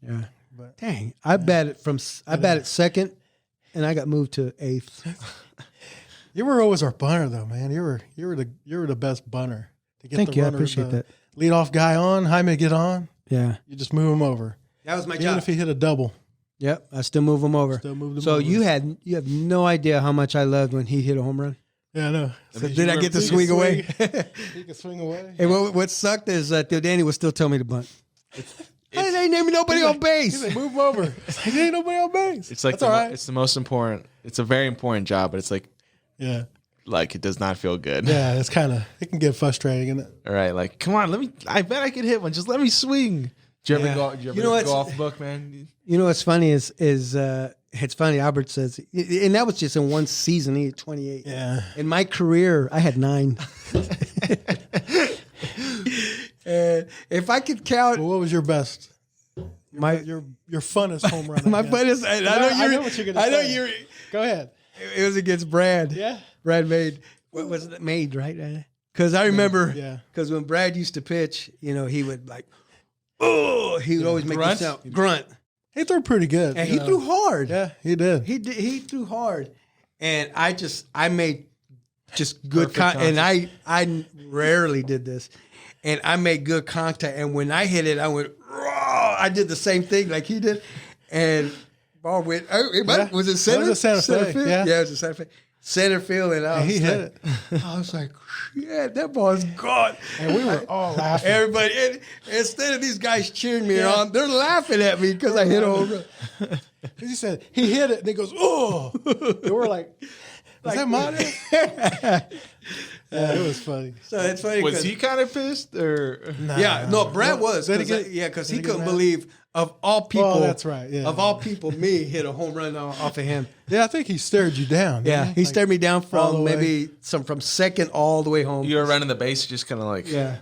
Speaker 1: Yeah.
Speaker 3: But
Speaker 1: Dang. I batted second and I got moved to eighth.
Speaker 3: you were always our bunter though, man. You were the best bunter. To get
Speaker 1: Thank
Speaker 3: the
Speaker 1: you. I
Speaker 3: runner,
Speaker 1: appreciate that.
Speaker 3: Leadoff guy on, Hyman get on,
Speaker 1: Yeah.
Speaker 3: you just move him over.
Speaker 1: That was my
Speaker 3: Even if he hit a double.
Speaker 1: Yep. I still move him over.
Speaker 3: Still moved him
Speaker 1: So
Speaker 3: over.
Speaker 1: you have no idea how much I loved when he hit a home run.
Speaker 3: Yeah, I know.
Speaker 1: So did I get to swing away?
Speaker 3: He can swing away.
Speaker 1: Hey, what sucked is that Theodani would still tell me to bunt. Ain't naming nobody on base.
Speaker 3: He's like, move over. It's like, ain't nobody on base.
Speaker 2: It's like
Speaker 3: That's all right.
Speaker 2: it's the most important. It's a very important job, but it's like
Speaker 3: Yeah.
Speaker 2: it does not feel good.
Speaker 3: Yeah, it can get frustrating, isn't it?
Speaker 2: All right, like come on, I bet I could hit one. Just let me swing. Do you ever go? Do you ever
Speaker 1: what's-
Speaker 2: go off the book, man?
Speaker 1: You know what's funny is it's funny. Albert says, and that was just in one season. He had 28.
Speaker 3: Yeah.
Speaker 1: In my career, I had 9. If I could count,
Speaker 3: Well, what was your best? Your funnest home run.
Speaker 1: my buddies, I know
Speaker 3: what you're gonna say.
Speaker 1: I know you're.
Speaker 3: Go ahead.
Speaker 1: It was against Brad.
Speaker 3: Yeah.
Speaker 1: Brad made. What was it? Made, right? Because I remember.
Speaker 3: Yeah.
Speaker 1: Because when Brad used to pitch, he would like, oh, he would always make
Speaker 2: grunt?
Speaker 1: this sound, grunt.
Speaker 3: He threw pretty good.
Speaker 1: And he threw hard.
Speaker 3: Yeah, he did.
Speaker 1: He threw hard. And I made just good contact. And I rarely did this. And I made good contact. And when I hit it, I went, raw. I did the same thing like he did. And ball went, was it center?
Speaker 3: That was a center field. Yeah.
Speaker 1: It was a center field. Center field. And
Speaker 3: he hit it.
Speaker 1: I was like, shit, that ball's gone.
Speaker 3: And we were all laughing.
Speaker 1: Everybody, and instead of these guys cheering me on, they're laughing at me because I hit a home run.
Speaker 3: He said, he hit it, and he goes, oh. And we're like, is that mine? Yeah, it was funny.
Speaker 1: So it's funny.
Speaker 2: Was he kind of pissed or?
Speaker 1: Brad was. Because he couldn't believe of all people.
Speaker 3: Oh, that's right. Yeah.
Speaker 1: Of all people, me hit a home run off of him.
Speaker 3: Yeah, I think he stared you down.
Speaker 1: Yeah, he stared me down
Speaker 3: all the
Speaker 1: from
Speaker 3: way.
Speaker 1: from second all the way home.
Speaker 2: You were running the base, just kind of like.
Speaker 1: Yeah.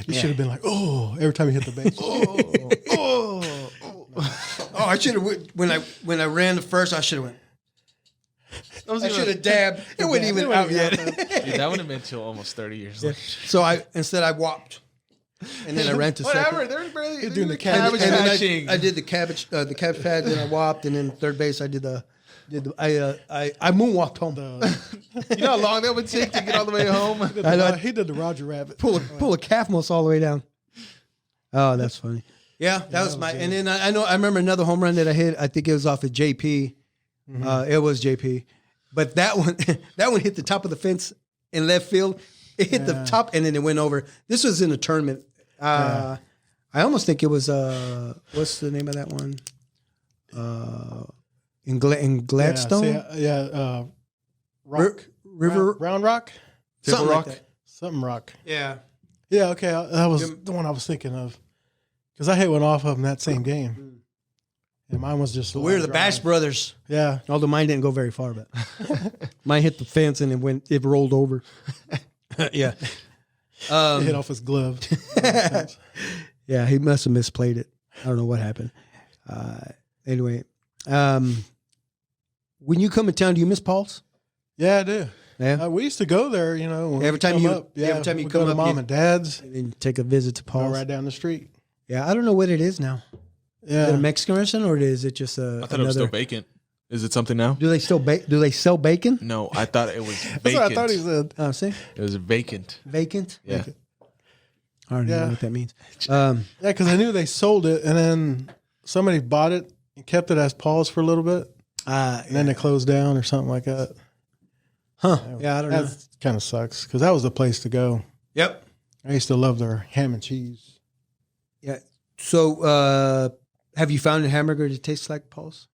Speaker 3: You should have been like, oh, every time you hit the base.
Speaker 1: Oh, I should have when I ran the first. I should have went. I should have dabbed. It wasn't even out yet.
Speaker 2: Dude, that would have been till almost 30 years later.
Speaker 1: So I whopped, and then I ran to
Speaker 2: Whatever.
Speaker 1: second.
Speaker 2: They're barely
Speaker 3: You're doing the
Speaker 2: cabbage
Speaker 1: And then
Speaker 2: patching.
Speaker 1: I did the cabbage patch, then I whopped, and then third base I I moonwalked home.
Speaker 2: You know how long that would take to get all the way home?
Speaker 3: He did the Roger Rabbit.
Speaker 1: Pull a calf muscle all the way down. Oh, that's funny. Yeah, that was my. And then I remember another home run that I hit. I think it was off of JP. It was JP, but that one hit the top of the fence in left field. It hit the top, and then it went over. This was in a tournament. I almost think it was what's the name of that one? In Gladstone.
Speaker 3: Rock
Speaker 1: River
Speaker 3: Round Rock,
Speaker 1: something
Speaker 2: Rock?
Speaker 1: like that.
Speaker 3: something rock.
Speaker 1: Yeah.
Speaker 3: Yeah, okay, that was the one I was thinking of because I hit one off of him that same game, and mine was just.
Speaker 1: We're the Bash Brothers.
Speaker 3: Yeah,
Speaker 1: Although mine didn't go very far, but mine hit the fence and it rolled over. Yeah.
Speaker 3: it hit off his glove.
Speaker 1: Yeah, he must have misplayed it. I don't know what happened. Anyway, when you come in town, do you miss Paul's?
Speaker 3: Yeah, I do.
Speaker 1: Yeah.
Speaker 3: We used to go there, you know. When
Speaker 1: Every
Speaker 3: we
Speaker 1: time
Speaker 3: come
Speaker 1: you-
Speaker 3: up,
Speaker 1: every time you
Speaker 3: we
Speaker 1: come
Speaker 3: go to
Speaker 1: up,
Speaker 3: mom
Speaker 1: you-
Speaker 3: and dad's,
Speaker 1: And then take a visit to
Speaker 3: go
Speaker 1: Paul's.
Speaker 3: right down the street.
Speaker 1: Yeah, I don't know what it is now. Is it a
Speaker 3: Yeah,
Speaker 1: Mexican restaurant or is it just a?
Speaker 2: I thought it was still vacant. Is it something now?
Speaker 1: Do they still do they sell bacon?
Speaker 2: No, I thought it was vacant.
Speaker 3: that's what I thought he said.
Speaker 1: Oh, see,
Speaker 2: It was vacant.
Speaker 1: vacant.
Speaker 2: Yeah.
Speaker 1: I don't know
Speaker 3: Yeah.
Speaker 1: what that means.
Speaker 3: Yeah, because I knew they sold it, and then somebody bought it and kept it as Paul's for a little bit, and then they closed down or something like that.
Speaker 1: Huh? Yeah, I don't know.
Speaker 3: That kind of sucks because that was the place to go.
Speaker 1: Yep.
Speaker 3: I used to love their ham and cheese.
Speaker 1: Yeah. So, have you found a hamburger that tastes like Paul's?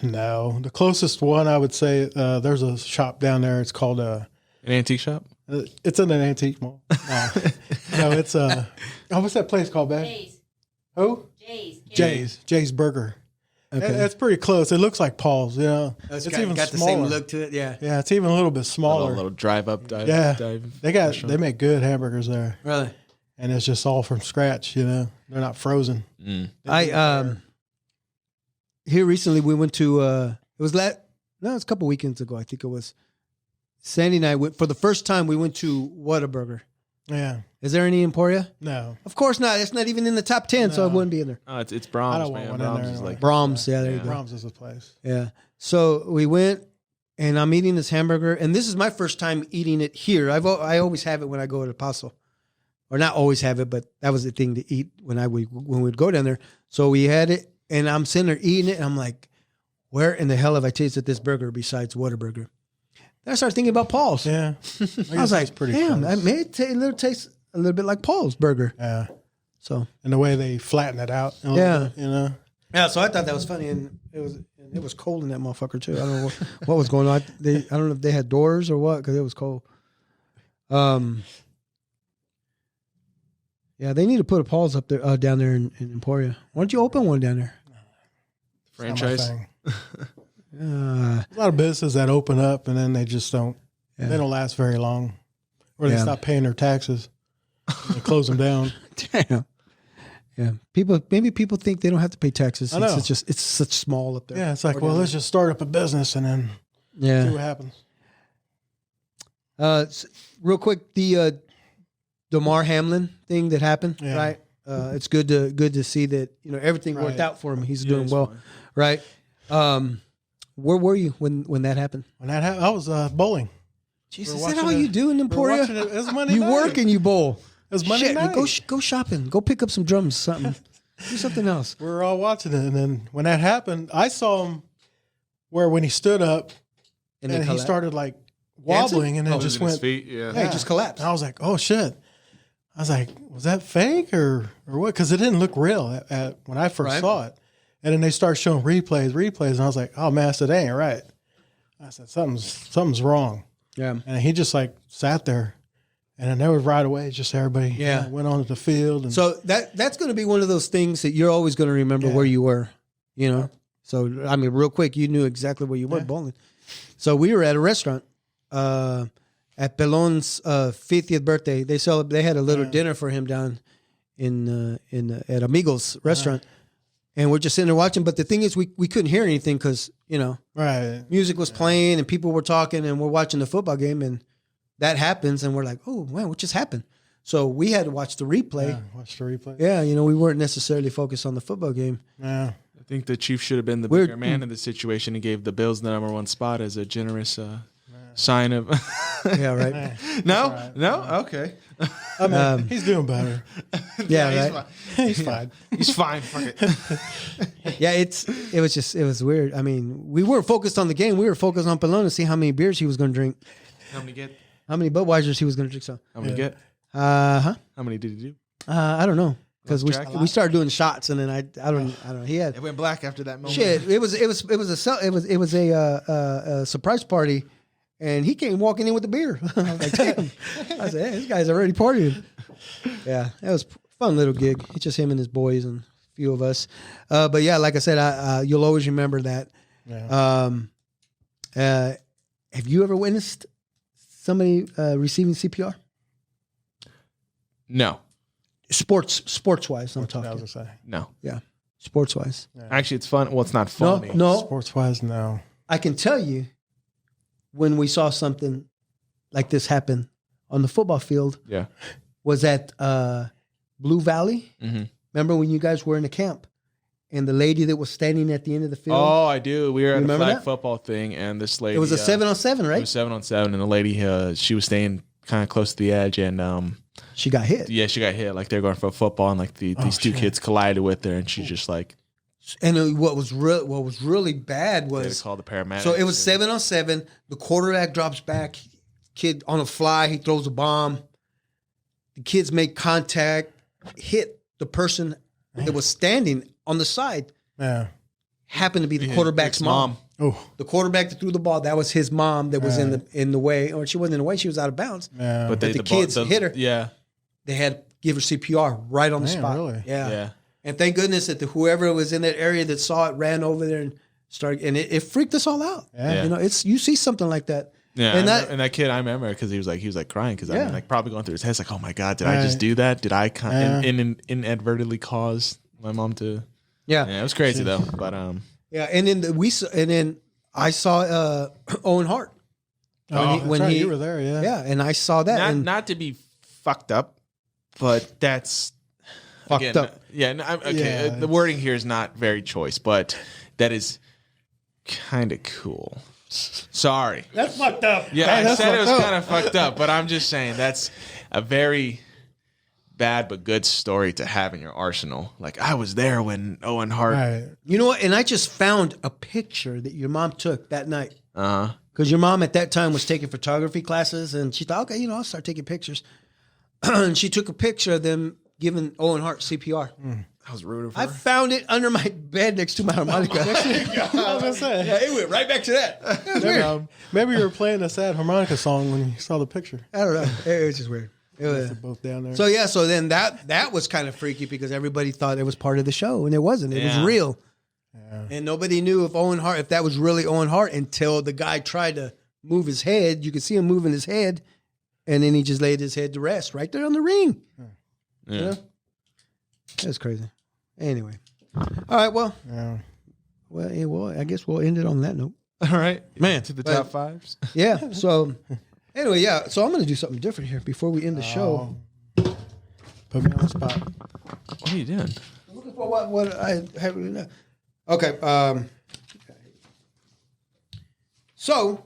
Speaker 3: No, the closest one I would say there's a shop down there. It's called
Speaker 2: An antique shop?
Speaker 3: it's in an antique mall. No, it's what's that place called, babe?
Speaker 6: Jay's.
Speaker 3: Who? Jay's Burger.
Speaker 1: Okay.
Speaker 3: It's pretty close. It looks like Paul's. You know,
Speaker 1: It's
Speaker 3: even
Speaker 1: got the
Speaker 3: smaller.
Speaker 1: same look to it. Yeah.
Speaker 3: Yeah, it's even a little bit smaller.
Speaker 2: A little drive up dive.
Speaker 3: Yeah.
Speaker 2: dive
Speaker 3: They
Speaker 2: restaurant.
Speaker 3: they make good hamburgers there,
Speaker 1: Really.
Speaker 3: and it's just all from scratch. You know, they're not frozen.
Speaker 2: Mm.
Speaker 1: Here recently we went to it was it was a couple weekends ago. I think it was. Sandy and I went for the first time. We went to Whataburger.
Speaker 3: Yeah,
Speaker 1: Is there any Emporia?
Speaker 3: no,
Speaker 1: Of course not. It's not even in the top 10, so it
Speaker 3: No.
Speaker 1: wouldn't be in there.
Speaker 2: Oh, it's
Speaker 3: I
Speaker 2: Brahms,
Speaker 3: don't want
Speaker 2: man.
Speaker 3: one in
Speaker 2: Brahms
Speaker 3: there
Speaker 2: is
Speaker 3: anyway.
Speaker 2: like
Speaker 1: Brahms. Yeah, there you go.
Speaker 3: Brahms is the place.
Speaker 1: Yeah. So we went, and I'm eating this hamburger, and this is my first time eating it here. I always have it when I go to Paso, or not always have it, but that was the thing to eat when we'd go down there. So we had it, and I'm sitting there eating it, and I'm like, where in the hell have I tasted this burger besides Whataburger? Then I started thinking about Paul's.
Speaker 3: Yeah,
Speaker 1: I was like, damn, that may taste a little bit like Paul's burger.
Speaker 3: Yeah,
Speaker 1: So
Speaker 3: and the way they flatten it out. A little bit, you know.
Speaker 1: yeah, so I thought that was funny, and it was cold in that motherfucker too. I don't know what was going on. I don't know if they had doors or what because it was cold. Yeah, they need to put a Paul's up there down there in Emporia. Why don't you open one down there?
Speaker 3: It's not my
Speaker 2: franchise.
Speaker 3: thing.
Speaker 1: Uh,
Speaker 3: A lot of businesses that open up and then they just don't.
Speaker 1: Yeah.
Speaker 3: They don't last very long, or they
Speaker 1: Yeah.
Speaker 3: stop paying their taxes. They close them down.
Speaker 1: damn. Yeah, maybe people think they don't have to pay taxes.
Speaker 3: I know.
Speaker 1: It's such small up there.
Speaker 3: Yeah, it's like,
Speaker 1: Or
Speaker 3: well,
Speaker 1: down
Speaker 3: let's just start up a business and then see
Speaker 1: there.
Speaker 3: what happens.
Speaker 1: Real quick, the Damar Hamlin thing that happened,
Speaker 3: Yeah.
Speaker 1: right? It's good to see that everything worked
Speaker 3: Right.
Speaker 1: out for him. He's
Speaker 2: Yeah,
Speaker 1: doing
Speaker 2: he's
Speaker 1: well,
Speaker 2: fine.
Speaker 1: right? Where were you when that happened?
Speaker 3: When that happened, I was bowling.
Speaker 1: Jesus,
Speaker 3: We're
Speaker 1: is that
Speaker 3: watching
Speaker 1: all
Speaker 3: it-
Speaker 1: you do in
Speaker 3: we're
Speaker 1: Emporia?
Speaker 3: watching it. It was Monday
Speaker 1: You
Speaker 3: night.
Speaker 1: work and you bowl.
Speaker 3: It was Monday
Speaker 1: Shit,
Speaker 3: night.
Speaker 1: go shopping. Go pick up some drums, something. Do something else.
Speaker 3: We were all watching it, and then when that happened, I saw him when he stood up and
Speaker 1: then
Speaker 3: he
Speaker 1: collapsed?
Speaker 3: started like
Speaker 1: Dancing?
Speaker 3: wobbling, and then just
Speaker 2: Losing his
Speaker 3: went.
Speaker 2: feet. Yeah.
Speaker 1: Yeah, he just collapsed.
Speaker 3: And I was like, "Oh shit!" I was like, "Was that fake or what?" Because it didn't look real at when I first
Speaker 1: Right.
Speaker 3: saw it. And then they start showing replays, and I was like, "Oh man, that ain't right." I said, "Something's wrong."
Speaker 1: Yeah.
Speaker 3: And he just like sat there, and then there was right away. Just everybody,
Speaker 1: Yeah.
Speaker 3: went on to the field. And
Speaker 1: So that's going to be one of those things that you're always going to remember
Speaker 3: Yeah.
Speaker 1: where you were, So I mean, real quick, you knew exactly where you were
Speaker 3: Yeah.
Speaker 1: bowling. So we were at a restaurant at Pelon's 50th birthday. They had a little dinner for him down at Amigos restaurant, and we're just sitting there watching. But the thing is, we couldn't hear anything because
Speaker 3: right,
Speaker 1: music was playing and people were talking, and we're watching the football game, and that happens, and we're like, oh man, what just happened? So we had to watch the replay.
Speaker 3: yeah, watch the replay.
Speaker 1: Yeah, we weren't necessarily focused on the football game.
Speaker 3: Yeah.
Speaker 2: I think the Chiefs should have been the
Speaker 1: We're-
Speaker 2: bigger man in the situation and gave the Bills the number 1 spot as a generous sign of.
Speaker 1: Yeah, right.
Speaker 2: No, no, okay.
Speaker 3: I mean, he's doing better.
Speaker 1: Yeah, right.
Speaker 3: He's fine.
Speaker 2: He's fine. Fuck it.
Speaker 1: Yeah, it was weird. I mean, we weren't focused on the game. We were focused on Pelon to see how many beers he was going to drink,
Speaker 2: How many get?
Speaker 1: how many Budweisers he was going to drink. So,
Speaker 2: How many get?
Speaker 1: Huh?
Speaker 2: How many did he do?
Speaker 1: I don't know because
Speaker 2: Lost track?
Speaker 1: we started doing shots, and then I don't know. He had
Speaker 2: It went black after that moment.
Speaker 1: shit. It was a surprise party, and he came walking in with the beer. I was like, damn. I said, hey, this guy's already partying. Yeah, that was a fun little gig. It's just him and his boys and a few of us. But yeah, like I said, you'll always remember that.
Speaker 3: Yeah.
Speaker 1: Have you ever witnessed somebody receiving CPR?
Speaker 2: No,
Speaker 1: Sports wise, I'm
Speaker 3: I
Speaker 1: talking.
Speaker 3: was gonna say.
Speaker 2: no.
Speaker 1: Yeah, sports wise.
Speaker 2: Actually, it's fun. Well, it's not
Speaker 1: No,
Speaker 2: funny.
Speaker 1: no.
Speaker 3: Sports wise, no.
Speaker 1: I can tell you when we saw something like this happen on the football field
Speaker 2: Yeah.
Speaker 1: was at Blue Valley.
Speaker 2: Mm-hmm.
Speaker 1: Remember when you guys were in the camp and the lady that was standing at the end of the field?
Speaker 2: Oh, I do. We were at a
Speaker 1: remember
Speaker 2: flag
Speaker 1: that?
Speaker 2: football thing, and this lady.
Speaker 1: it was a 7-on-7,
Speaker 2: It
Speaker 1: right?
Speaker 2: was 7-on-7, and the lady, she was staying kind of close to the edge, and
Speaker 1: She got hit.
Speaker 2: yeah, she got hit. Like they're going for football, and like these two
Speaker 3: shit.
Speaker 2: kids collided with her, and she just like
Speaker 1: And what was really bad
Speaker 2: they had to
Speaker 1: was
Speaker 2: call the paramedics.
Speaker 1: so it was 7-on-7. The quarterback drops back, kid on a fly, he throws a bomb. The kids make contact, hit the person that was standing on the side.
Speaker 3: Yeah.
Speaker 1: Happened to be the
Speaker 2: His
Speaker 1: quarterback's mom.
Speaker 3: Oh.
Speaker 1: The quarterback that threw the ball, that was his mom that was in the way, or she wasn't in the way, she was out of bounds.
Speaker 3: Yeah.
Speaker 2: But
Speaker 1: the kids hit her.
Speaker 2: Yeah,
Speaker 1: They had to give her CPR right on the
Speaker 3: Man,
Speaker 1: spot.
Speaker 3: really?
Speaker 1: Yeah.
Speaker 2: yeah.
Speaker 1: And thank goodness that whoever was in that area that saw it ran over there and started, and it freaked us all out.
Speaker 3: Yeah.
Speaker 1: You see something like that.
Speaker 2: Yeah,
Speaker 1: And
Speaker 2: and that kid, I remember because he was like crying because I
Speaker 1: Yeah.
Speaker 2: mean, like probably going through his head, it's like, oh my god, did I just do that? Did I inadvertently cause my mom to?
Speaker 1: Yeah.
Speaker 2: Yeah, it was crazy though. But
Speaker 1: Yeah. And then I saw Owen Hart.
Speaker 3: When you were there, yeah.
Speaker 1: Yeah. And I saw that.
Speaker 2: not to be fucked up, but that's
Speaker 1: Fucked up.
Speaker 2: Yeah, okay.
Speaker 3: Yeah,
Speaker 2: The wording here is not very choice, but that is kind of cool. Sorry.
Speaker 3: That's fucked up.
Speaker 2: Yeah,
Speaker 3: Hey,
Speaker 2: I
Speaker 3: that's
Speaker 2: said it was
Speaker 3: fucked up.
Speaker 2: kind of fucked up, but I'm just saying that's a very bad but good story to have in your arsenal. Like, I was there when Owen Hart.
Speaker 3: Right.
Speaker 1: You know what? And I just found a picture that your mom took that night.
Speaker 2: Uh huh.
Speaker 1: Because your mom at that time was taking photography classes, and she thought, okay, I'll start taking pictures. And she took a picture of them giving Owen Hart CPR.
Speaker 2: I was rooting for
Speaker 1: I
Speaker 2: her.
Speaker 1: found it under my bed next to my harmonica.
Speaker 3: I was gonna say.
Speaker 1: Yeah, it went right back to that. It was weird.
Speaker 3: Maybe you were playing a sad harmonica song when you saw the picture.
Speaker 1: I don't know. It was just weird. It was,
Speaker 3: They're both down there.
Speaker 1: so then that was kind of freaky because everybody thought it was part of the show, and it wasn't. It was
Speaker 2: Yeah.
Speaker 1: real. And nobody knew if that was really Owen Hart until the guy tried to move his head. You could see him moving his head, and then he just laid his head to rest right there on the ring.
Speaker 2: Yeah.
Speaker 1: You know? That's crazy. Anyway. All right, well,
Speaker 3: yeah.
Speaker 1: I guess we'll end it on that note.
Speaker 2: All right, man. To the
Speaker 1: But-
Speaker 2: top fives.
Speaker 1: Yeah. So anyway, yeah. So I'm going to do something different here before we end the show.
Speaker 3: Put me on the spot.
Speaker 2: What are you doing?
Speaker 1: Looking for what I have. Okay. So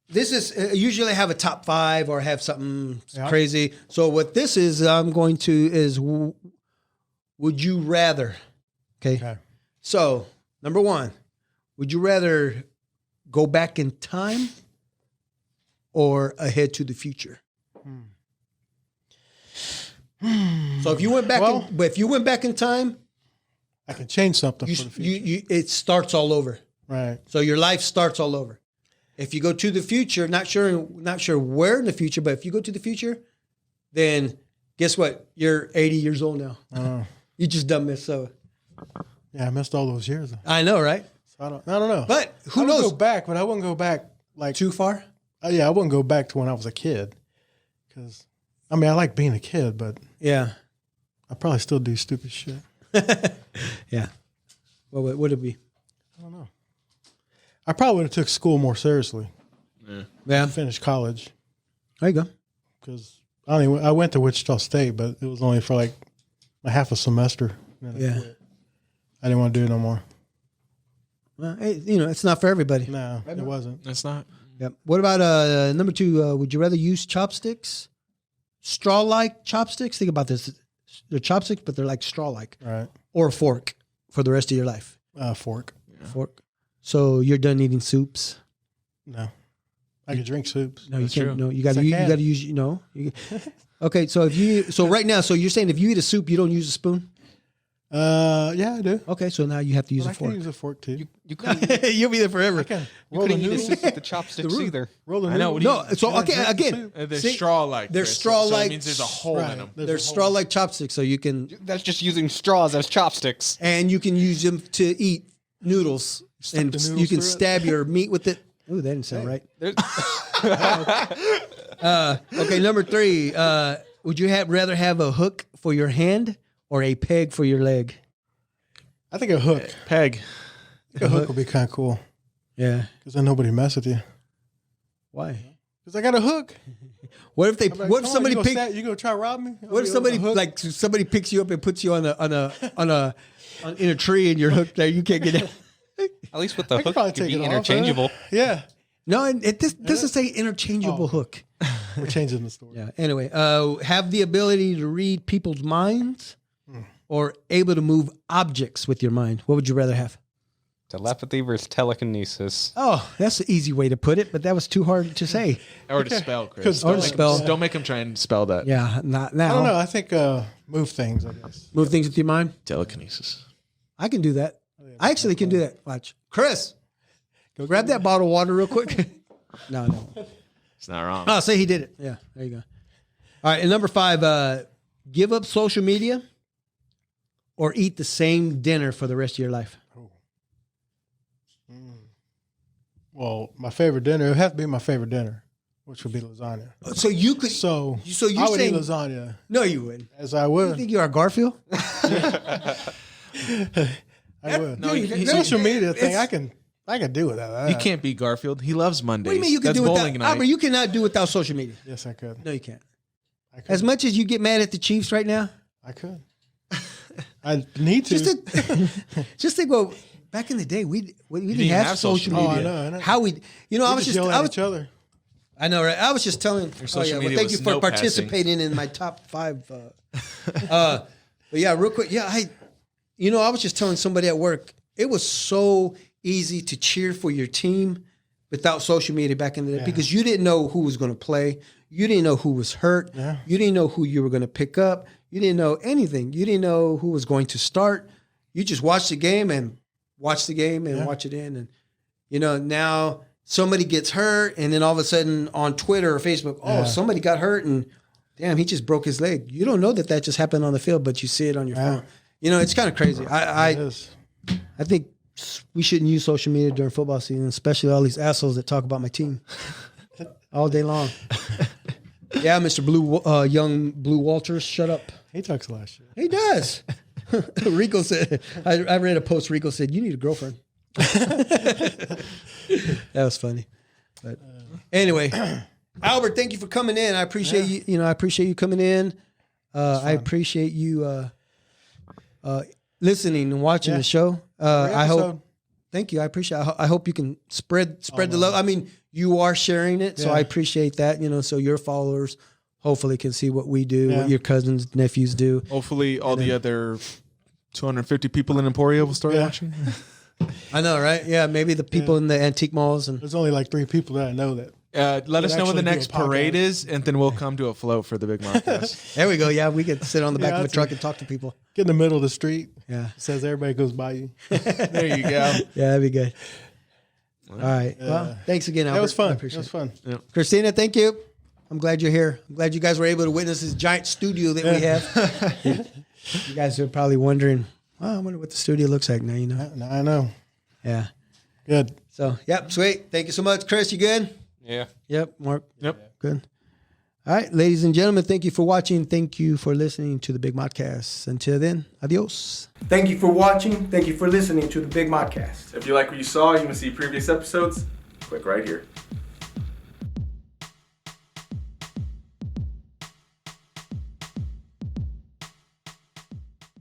Speaker 1: this is usually have a top 5 or have something crazy. So what this is, I'm going to is would you rather? Okay. So number 1, would you rather go back in time or ahead to the future? So if you went back, if you went back in time,
Speaker 3: I can change something for the future.
Speaker 1: It starts all over.
Speaker 3: Right.
Speaker 1: So your life starts all over. If you go to the future, not sure where in the future, but if you go to the future, then guess what? You're 80 years old now. You just done missed so.
Speaker 3: Yeah, I missed all those years.
Speaker 1: I know, right?
Speaker 3: So I don't know.
Speaker 1: But who
Speaker 3: I
Speaker 1: knows?
Speaker 3: would go back, but I wouldn't go back like
Speaker 1: Too far?
Speaker 3: yeah, I wouldn't go back to when I was a kid. Because I mean, I like being a kid, but
Speaker 1: Yeah.
Speaker 3: I probably still do stupid shit.
Speaker 1: Yeah. What would it be?
Speaker 3: I don't know. I probably would have took school more seriously.
Speaker 1: Yeah.
Speaker 3: Finished college
Speaker 1: There you go.
Speaker 3: because I went to Wichita State, but it was only for like a half a semester. And then I
Speaker 1: Yeah.
Speaker 3: quit. I didn't want to do it no more.
Speaker 1: Well, hey, it's not for everybody.
Speaker 3: No, it wasn't.
Speaker 2: That's not.
Speaker 1: Yep. What about number 2? Would you rather use chopsticks, straw-like chopsticks? Think about this. They're chopsticks, but they're like straw-like,
Speaker 3: Right.
Speaker 1: or a fork for the rest of your life.
Speaker 3: Fork.
Speaker 1: Fork. So you're done eating soups.
Speaker 3: No. I can drink soups.
Speaker 1: No,
Speaker 2: That's
Speaker 1: you can't.
Speaker 2: true.
Speaker 1: No, you got to.
Speaker 3: Yes,
Speaker 1: You
Speaker 3: I can.
Speaker 1: got to use. Okay, so right now, so you're saying if you eat a soup, you don't use a spoon?
Speaker 3: Yeah, I do.
Speaker 1: Okay, so now you have to use
Speaker 3: But
Speaker 1: a
Speaker 3: I can
Speaker 1: fork.
Speaker 3: use a fork too.
Speaker 4: You couldn't,
Speaker 1: You'll be there forever.
Speaker 3: I can
Speaker 4: you
Speaker 3: roll the
Speaker 4: couldn't eat
Speaker 3: noodles.
Speaker 4: a soup with the chopsticks either.
Speaker 3: Roll the
Speaker 2: I know,
Speaker 3: noodles.
Speaker 2: what
Speaker 1: No, so okay,
Speaker 3: drink the
Speaker 1: again,
Speaker 3: soup.
Speaker 2: They're
Speaker 1: see,
Speaker 2: straw-like.
Speaker 1: they're
Speaker 2: Chris.
Speaker 1: straw-like-
Speaker 2: So it means there's a hole
Speaker 3: Right.
Speaker 2: in them.
Speaker 3: There's
Speaker 1: they're
Speaker 3: a hole.
Speaker 1: straw-like chopsticks, so you can
Speaker 4: That's just using straws as chopsticks.
Speaker 1: and you can use them to eat noodles, and
Speaker 3: the noodles
Speaker 1: you can
Speaker 3: through it.
Speaker 1: stab your meat with it. Ooh, that didn't sound right.
Speaker 4: There's-
Speaker 1: Okay, number 3. Would you rather have a hook for your hand or a peg for your leg?
Speaker 3: I think a hook.
Speaker 2: Peg.
Speaker 3: A hook would be kind of cool
Speaker 1: Yeah.
Speaker 3: because then nobody mess with you.
Speaker 1: Why?
Speaker 3: Because I got a hook.
Speaker 1: What if they?
Speaker 3: I'm like,
Speaker 1: What if
Speaker 3: "Come on,
Speaker 1: somebody
Speaker 3: you gonna
Speaker 1: picks?
Speaker 3: stab- you gonna try to rob me?
Speaker 1: What if somebody picks you up and puts you in a tree and you're hooked there? You can't get out.
Speaker 4: At least with the
Speaker 3: I could
Speaker 4: hook,
Speaker 3: probably
Speaker 4: it could
Speaker 3: take
Speaker 4: be
Speaker 3: it off,
Speaker 4: interchangeable.
Speaker 3: Yeah,
Speaker 1: No, and this doesn't say interchangeable hook.
Speaker 3: we're changing the story.
Speaker 1: Yeah. Anyway, have the ability to read people's minds, or able to move objects with your mind. What would you rather have?
Speaker 4: Telepathy versus telekinesis.
Speaker 1: Oh, that's an easy way to put it, but that was too hard to say.
Speaker 2: Or to spell, Chris.
Speaker 3: 'Cause
Speaker 1: Or to spell.
Speaker 2: Don't make him try and spell that.
Speaker 1: Yeah, not now.
Speaker 3: I don't know. I think move things. I guess.
Speaker 1: Move things with your mind.
Speaker 2: Telekinesis.
Speaker 1: I can do that. I actually can do that. Watch, Chris. Go grab that bottle of water real quick. No.
Speaker 2: It's not wrong.
Speaker 1: Oh, say he did it. Yeah, there you go. All right, and number 5, give up social media or eat the same dinner for the rest of your life.
Speaker 3: Well, my favorite dinner. It would have to be my favorite dinner, which would be lasagna.
Speaker 1: So you could.
Speaker 3: So
Speaker 1: you're
Speaker 3: I would
Speaker 1: saying
Speaker 3: eat lasagna
Speaker 1: no, you wouldn't.
Speaker 3: as I
Speaker 1: You
Speaker 3: would.
Speaker 1: think you are Garfield?
Speaker 3: I would.
Speaker 2: No, he-
Speaker 3: Social media thing.
Speaker 1: it's-
Speaker 3: I can do without that.
Speaker 2: He can't be Garfield. He loves Mondays.
Speaker 1: What do you mean you can
Speaker 2: That's
Speaker 1: do without?
Speaker 2: bowling night.
Speaker 1: Albert, you cannot do without social media.
Speaker 3: Yes, I could.
Speaker 1: No, you can't.
Speaker 3: I could.
Speaker 1: As much as you get mad at the Chiefs right now,
Speaker 3: I could. I need to.
Speaker 1: just think. Well, back in the day, we didn't
Speaker 2: didn't
Speaker 1: have
Speaker 2: have
Speaker 1: social
Speaker 2: social
Speaker 1: media.
Speaker 3: I know.
Speaker 1: How we? I was just.
Speaker 3: yell at each other.
Speaker 1: I know, right? I was just telling.
Speaker 2: social
Speaker 1: well,
Speaker 2: media
Speaker 1: thank you
Speaker 2: was
Speaker 1: for
Speaker 2: note passing.
Speaker 1: participating in my top 5. But yeah, real quick. Yeah, I was just telling somebody at work. It was so easy to cheer for your team without social media back in the day because you didn't know who was going to play. You didn't know who was hurt.
Speaker 3: Yeah.
Speaker 1: You didn't know who you were going to pick up. You didn't know anything. You didn't know who was going to start. You just watched the game and watch it in. And, now somebody gets hurt and then all of a sudden on Twitter or Facebook, somebody got hurt and damn, he just broke his leg. You don't know that just happened on the field, but you see it on your phone. It's kind of crazy.
Speaker 3: It
Speaker 1: I
Speaker 3: is.
Speaker 1: think we shouldn't use social media during football season, especially all these assholes that talk about my team all day long. Yeah, Mr. Young Blue Walters, shut up.
Speaker 3: He talks a lot of shit.
Speaker 1: He does. Rico said, I read a post. Rico said, "You need a girlfriend." That was funny. But anyway, Albert, thank you for coming in. I appreciate you. You know, I appreciate you coming in. I appreciate you listening and watching the show. I hope. Thank you. I appreciate it. I hope you can spread the love. I mean, you are sharing it, so I appreciate that. You know, so your followers hopefully can see what we do, what your cousins, nephews do.
Speaker 2: Hopefully, all the other 250 people in Emporia will start watching.
Speaker 1: I know, right? Yeah, maybe the people in the antique malls. And
Speaker 3: there's only like 3 people that I know that.
Speaker 2: Let us know when the next parade is, and then we'll come to a float for the big podcast.
Speaker 1: There we go. Yeah, we could sit on the back of a truck and talk to people.
Speaker 3: Get in the middle of the street.
Speaker 1: Yeah.
Speaker 3: It says everybody goes by you.
Speaker 2: There you go.
Speaker 1: Yeah, that'd be good. All right. Well, thanks again, Albert.
Speaker 3: That was fun.
Speaker 1: I appreciate
Speaker 3: it was fun.
Speaker 2: Yeah.
Speaker 1: Christina, thank you. I'm glad you're here. I'm glad you guys were able to witness this giant studio that we have. You guys are probably wondering, I wonder what the studio looks like now, you know?
Speaker 3: I know.
Speaker 1: Yeah.
Speaker 3: Good.
Speaker 1: So, yep, sweet. Thank you so much. Chris, you good?
Speaker 4: Yeah.
Speaker 1: Yep. Mark?
Speaker 2: Yep.
Speaker 1: Good. All right, ladies and gentlemen, thank you for watching. Thank you for listening to the Big Modcast. Until then, adios. Thank you for watching. Thank you for listening to the Big Modcast.
Speaker 2: If you like what you saw, you want to see previous episodes, click right here.